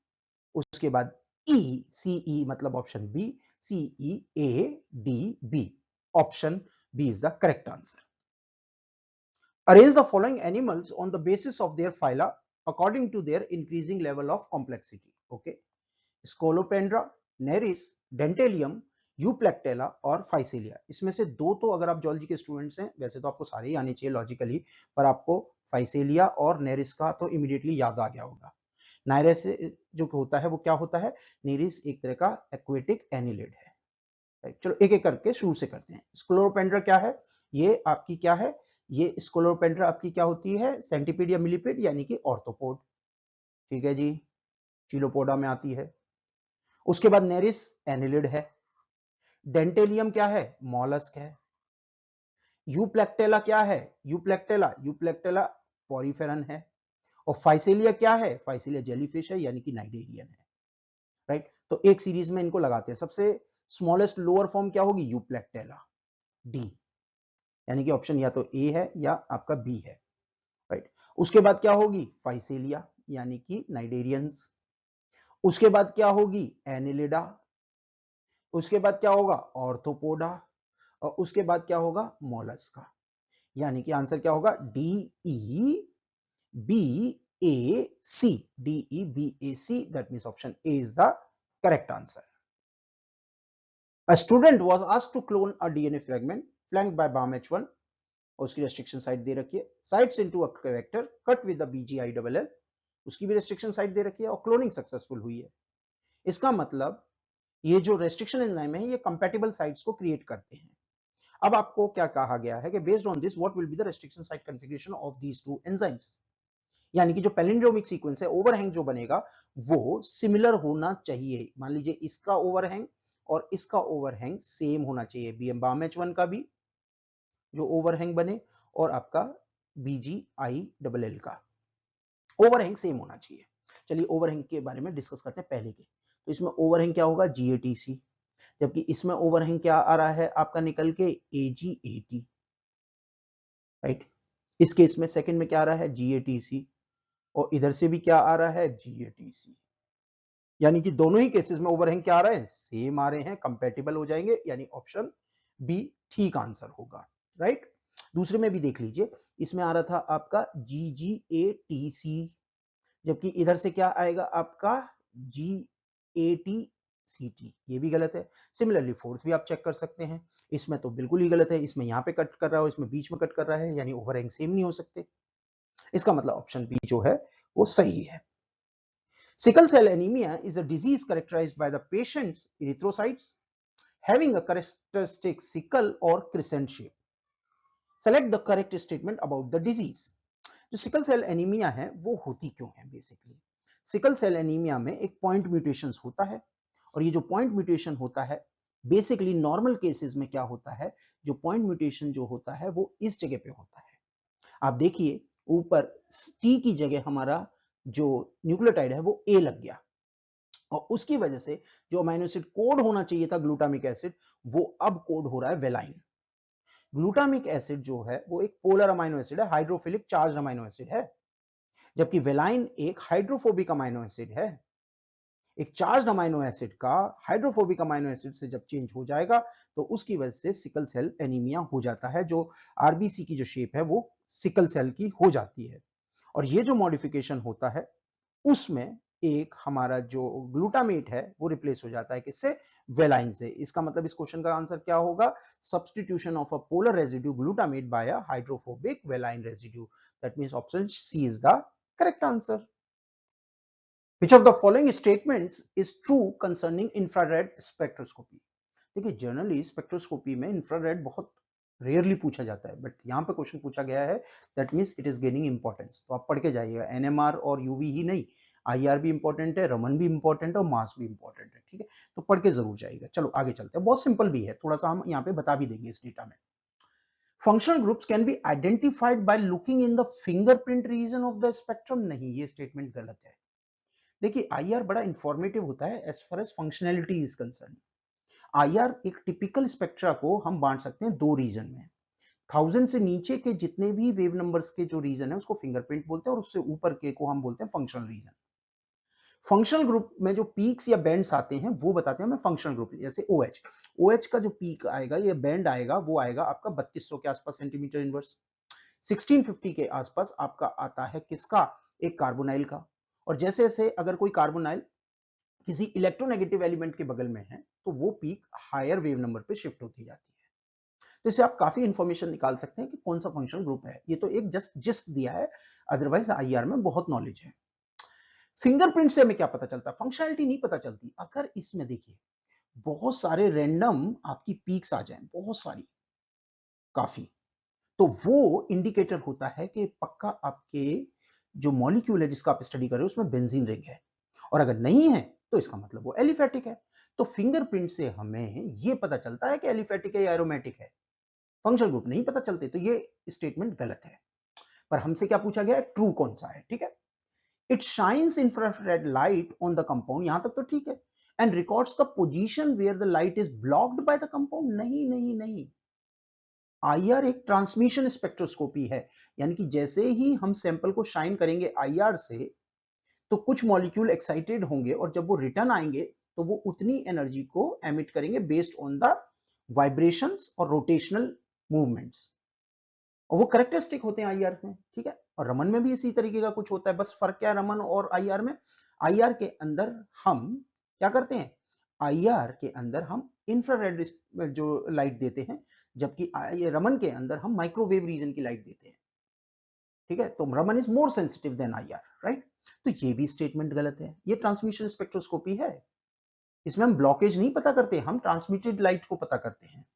उसके बाद ई, सी ई मतलब option B, C E A D B, option B is the correct answer. Arrange the following animals on the basis of their phyla according to their increasing level of complexity. Okay, Scolopendra, Nereis, Dentalium, Euplectella और Physalia। इसमें से दो तो अगर आप zoology के students हैं, वैसे तो आपको सारे ही आने चाहिए लॉजिकली, पर आपको फाइसेलिया और नेरिस का तो इमीडिएटली याद आ गया होगा। नायरेस जो होता है वो क्या होता है, नेरिस एक तरह का एक्वेटिक एनिलिड है, राइट। चलो एक एक करके शुरू से करते हैं। स्क्लोरोपेंड्रा क्या है, ये आपकी क्या है, ये स्क्लोरोपेंड्रा आपकी क्या होती है, सेंटीपीड या मिलीपीड यानी कि ऑर्थोपोड, ठीक है जी, चिलोपोडा में आती है। उसके बाद नेरिस एनिलिड है, डेंटेलियम क्या है, मॉलस्क है। यूप्लेक्टेला क्या है, यूप्लेक्टेला पॉरीफेरन है। और फाइसेलिया क्या है, फाइसेलिया जेलीफिश है यानी कि नाइडेरियन है, राइट। तो एक सीरीज में इनको लगाते हैं। सबसे स्मॉलेस्ट लोअर फॉर्म क्या होगी, यूप्लेक्टेला, डी, यानी कि ऑप्शन या तो ए है या आपका बी है, राइट। उसके बाद क्या होगी, फाइसेलिया यानी कि नाइडेरियंस। उसके बाद क्या होगी, एनिलिडा। उसके बाद क्या होगा, ऑर्थोपोडा। और उसके बाद क्या होगा, मोलस्का। यानी कि आंसर क्या होगा, D E B A C, D E B A C, that means option A is the correct answer. A student was asked to clone a DNA fragment flanked by BAM-H1, और उसकी restriction site दे रखी है, sites into a vector cut with the BGILL, उसकी भी restriction site दे रखी है, और cloning successful हुई है। इसका मतलब ये जो रेस्ट्रिक्शन एंजाइम है ये कंपैटिबल साइट्स को क्रिएट करते हैं। अब आपको क्या कहा गया है कि based on this what will be the restriction site configuration of these two enzymes, यानी कि जो पैलिंड्रोमिक सीक्वेंस है, ओवरहैंग जो बनेगा वो सिमिलर होना चाहिए। मान लीजिए इसका ओवरहैंग और इसका ओवरहैंग सेम होना चाहिए, BAM-H1 का भी जो ओवरहैंग बने और आपका BGILL का ओवरहैंग सेम होना चाहिए। चलिए ओवरहैंग के बारे में डिस्कस करते हैं पहले के। तो इसमें ओवरहैंग क्या होगा, GATC, जबकि इसमें ओवरहैंग क्या आ रहा है आपका निकल के, AGAT, राइट। इस केस में सेकंड में क्या आ रहा है, GATC, और इधर से भी क्या आ रहा है, GATC, यानी कि दोनों ही केसेस में ओवरहैंग क्या आ रहा है, सेम आ रहे हैं, कंपैटिबल हो जाएंगे, यानी ऑप्शन बी ठीक आंसर होगा, राइट। दूसरे में भी देख लीजिए, इसमें आ रहा था आपका GGATC, जबकि इधर से क्या आएगा आपका GATCT, ये भी गलत है। सिमिलरली फोर्थ भी आप चेक कर सकते हैं, इसमें तो बिल्कुल ही गलत है, इसमें यहाँ पे कट कर रहा है, इसमें बीच में कट कर रहा है, यानी ओवरहैंग सेम नहीं हो सकते। इसका मतलब ऑप्शन बी जो है वो सही है। Sickle cell anemia is a disease characterized by the patient's erythrocytes having a characteristic sickle or crescent shape. Select the correct statement about the disease. जो सिकल सेल एनीमिया है वो होती क्यों है, बेसिकली सिकल सेल एनीमिया में एक point mutation होता है, और ये जो पॉइंट म्यूटेशन होता है बेसिकली नॉर्मल केसेस में क्या होता है, जो पॉइंट म्यूटेशन जो होता है वो इस जगह पे होता है। आप देखिए ऊपर टी की जगह हमारा जो न्यूक्लियोटाइड है वो ए लग गया, और उसकी वजह से जो अमीनो एसिड कोड होना चाहिए था ग्लूटामिक एसिड, वो अब कोड हो रहा है वेलाइन। ग्लूटामिक एसिड जो है वो एक पोलर अमीनो एसिड है, हाइड्रोफिलिक चार्ज अमीनो एसिड है, जबकि वेलाइन एक हाइड्रोफोबिक अमीनो एसिड है। एक चार्ज अमीनो एसिड का हाइड्रोफोबिक अमीनो एसिड से जब चेंज हो जाएगा तो उसकी वजह से सिकल सेल एनीमिया हो जाता है, जो आरबीसी की जो शेप है वो सिकल सेल की हो जाती है। और ये जो मॉडिफिकेशन होता है उसमें एक हमारा जो ग्लूटामेट है वो रिप्लेस हो जाता है किससे, वेलाइन से। इसका मतलब इस क्वेश्चन का आंसर क्या होगा, substitution of a polar residue glutamate by a hydrophobic valine residue, that means option C is the correct answer. Which of the following statements is true concerning infrared spectroscopy? देखिए generally spectroscopy में infrared बहुत rarely पूछा जाता है, but यहाँ पे question पूछा गया है, that means it is gaining importance. तो आप पढ़ के जाइएगा, एनएमआर और यूवी ही नहीं, आईआर भी इंपॉर्टेंट है, रमन भी इंपॉर्टेंट है, और मास भी इंपॉर्टेंट है, ठीक है। तो पढ़ के जरूर जाइएगा। चलो आगे चलते हैं, बहुत सिंपल भी है, थोड़ा सा हम यहाँ पे बता भी देंगे इस डेटा में। Functional groups can be identified by looking in the fingerprint region of the spectrum, नहीं, ये स्टेटमेंट गलत है। देखिए आईआर बड़ा इंफॉर्मेटिव होता है as far as functionality is concern. IR एक टिपिकल स्पेक्ट्रा को हम बांट सकते हैं दो रीजन में। 1000 से नीचे के जितने भी वेव नंबर्स के जो रीजन है उसको फिंगरप्रिंट बोलते हैं, और उससे ऊपर के को हम बोलते हैं फंक्शनल रीजन। फंक्शनल ग्रुप में जो पीक्स या बैंड्स आते हैं वो बताते हैं हमें फंक्शनल ग्रुप। जैसे ओएच, ओएच का जो पीक आएगा या बैंड आएगा वो आएगा आपका 3200 के आसपास सेंटीमीटर इनवर्स। 1650 के आसपास आपका आता है किसका, एक कार्बोनाइल का। और जैसे जैसे अगर कोई कार्बोनाइल किसी इलेक्ट्रोनेगेटिव एलिमेंट के बगल में है तो वो पीक हायर वेव नंबर पे शिफ्ट होती जाती है। तो इससे आप काफी इंफॉर्मेशन निकाल सकते हैं कि कौन सा फंक्शनल ग्रुप है। ये तो एक जस्ट दिया है, अदरवाइज आईआर में बहुत नॉलेज है। फिंगरप्रिंट से हमें क्या पता चलता है, फंक्शनैलिटी नहीं पता चलती। अगर इसमें देखिए बहुत सारे रैंडम आपकी पीक्स आ जाएं, बहुत सारी, काफी, तो वो इंडिकेटर होता है कि पक्का आपके जो मॉलिक्यूल है जिसका आप स्टडी कर रहे हो उसमें बेंजीन रिंग है, और अगर नहीं है तो इसका मतलब वो एलिफेटिक है। तो फिंगरप्रिंट से हमें ये पता चलता है कि एलिफेटिक है या एरोमेटिक है, फंक्शनल ग्रुप नहीं पता चलते। तो ये स्टेटमेंट गलत है। पर हमसे क्या पूछा गया है, ट्रू कौन सा है, ठीक है। It shines infrared light on the compound, यहां तक तो ठीक है, and records the position where the light is blocked by the compound, नहीं नहीं नहीं। आईआर एक ट्रांसमिशन स्पेक्ट्रोस्कोपी है, यानी कि जैसे ही हम सैंपल को शाइन करेंगे आईआर से तो कुछ मॉलिक्यूल एक्साइटेड होंगे, और जब वो रिटर्न आएंगे तो वो उतनी एनर्जी को एमिट करेंगे बेस्ड ऑन द वाइब्रेशंस और रोटेशनल मूवमेंट्स, और वो करेक्टरिस्टिक होते हैं आईआर में, ठीक है। और रमन में भी इसी तरीके का कुछ होता है, बस फर्क क्या है रमन और आईआर में, आईआर के अंदर हम क्या करते हैं, आईआर के अंदर हम इंफ्रारेड जो लाइट देते हैं, जबकि रमन के अंदर हम माइक्रोवेव रीजन की लाइट देते हैं, ठीक है। तो Raman is more sensitive then IR, right. तो ये भी स्टेटमेंट गलत है, ये ट्रांसमिशन स्पेक्ट्रोस्कोपी है, इसमें हम ब्लॉकेज नहीं पता करते, हम ट्रांसमिटेड लाइट को पता करते हैं।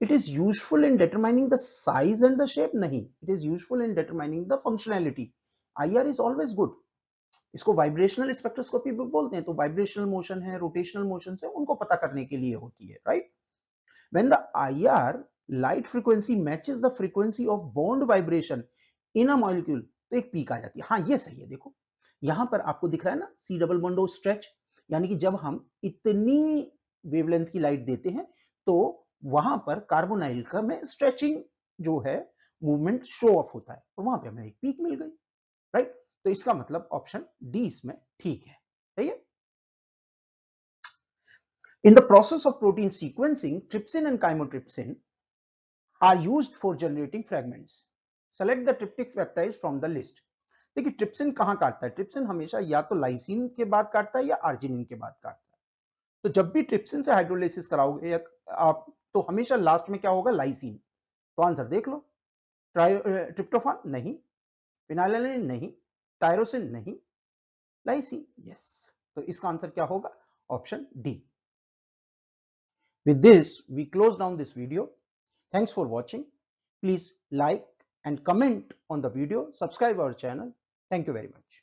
It is useful in determining the size and the shape, नहीं, it is useful in determining the functionality. IR is always good, इसको वाइब्रेशनल स्पेक्ट्रोस्कोपी भी बोलते हैं। तो वाइब्रेशनल मोशन है, रोटेशनल मोशन है, उनको पता करने के लिए होती है, right. When the IR light frequency matches the frequency of bond vibration in a molecule, तो एक पीक आ जाती है। हाँ ये सही है, देखो यहां पर आपको दिख रहा है ना सी डबल बॉन्ड स्ट्रेच, यानी कि जब हम इतनी वेवलेंथ की लाइट देते हैं तो वहां पर कार्बोनाइल का में स्ट्रेचिंग जो है मूवमेंट शो ऑफ होता है, और वहां पे हमें एक पीक मिल गई, राइट। तो इसका मतलब ऑप्शन डी इसमें ठीक है, सही है। In the process of protein sequencing, trypsin and chymotrypsin are used for generating fragments. Select the tryptic peptides from the list. देखिए ट्रिप्सिन कहां काटता है, ट्रिप्सिन हमेशा या तो लाइसिन के बाद काटता है या आर्जिनिन के बाद काटता है। तो जब भी ट्रिप्सिन से हाइड्रोलाइसिस कराओगे आप, तो हमेशा लास्ट में क्या होगा, लाइसिन। तो आंसर देख लो, ट्रिप्टोफान नहीं, फिनाइलैलानाइन नहीं, टायरोसिन नहीं, लाइसिन यस। तो इसका आंसर क्या होगा, option D. With this, we close down this video. Thanks for watching. Please like and comment on the video. Subscribe our channel. Thank you very much.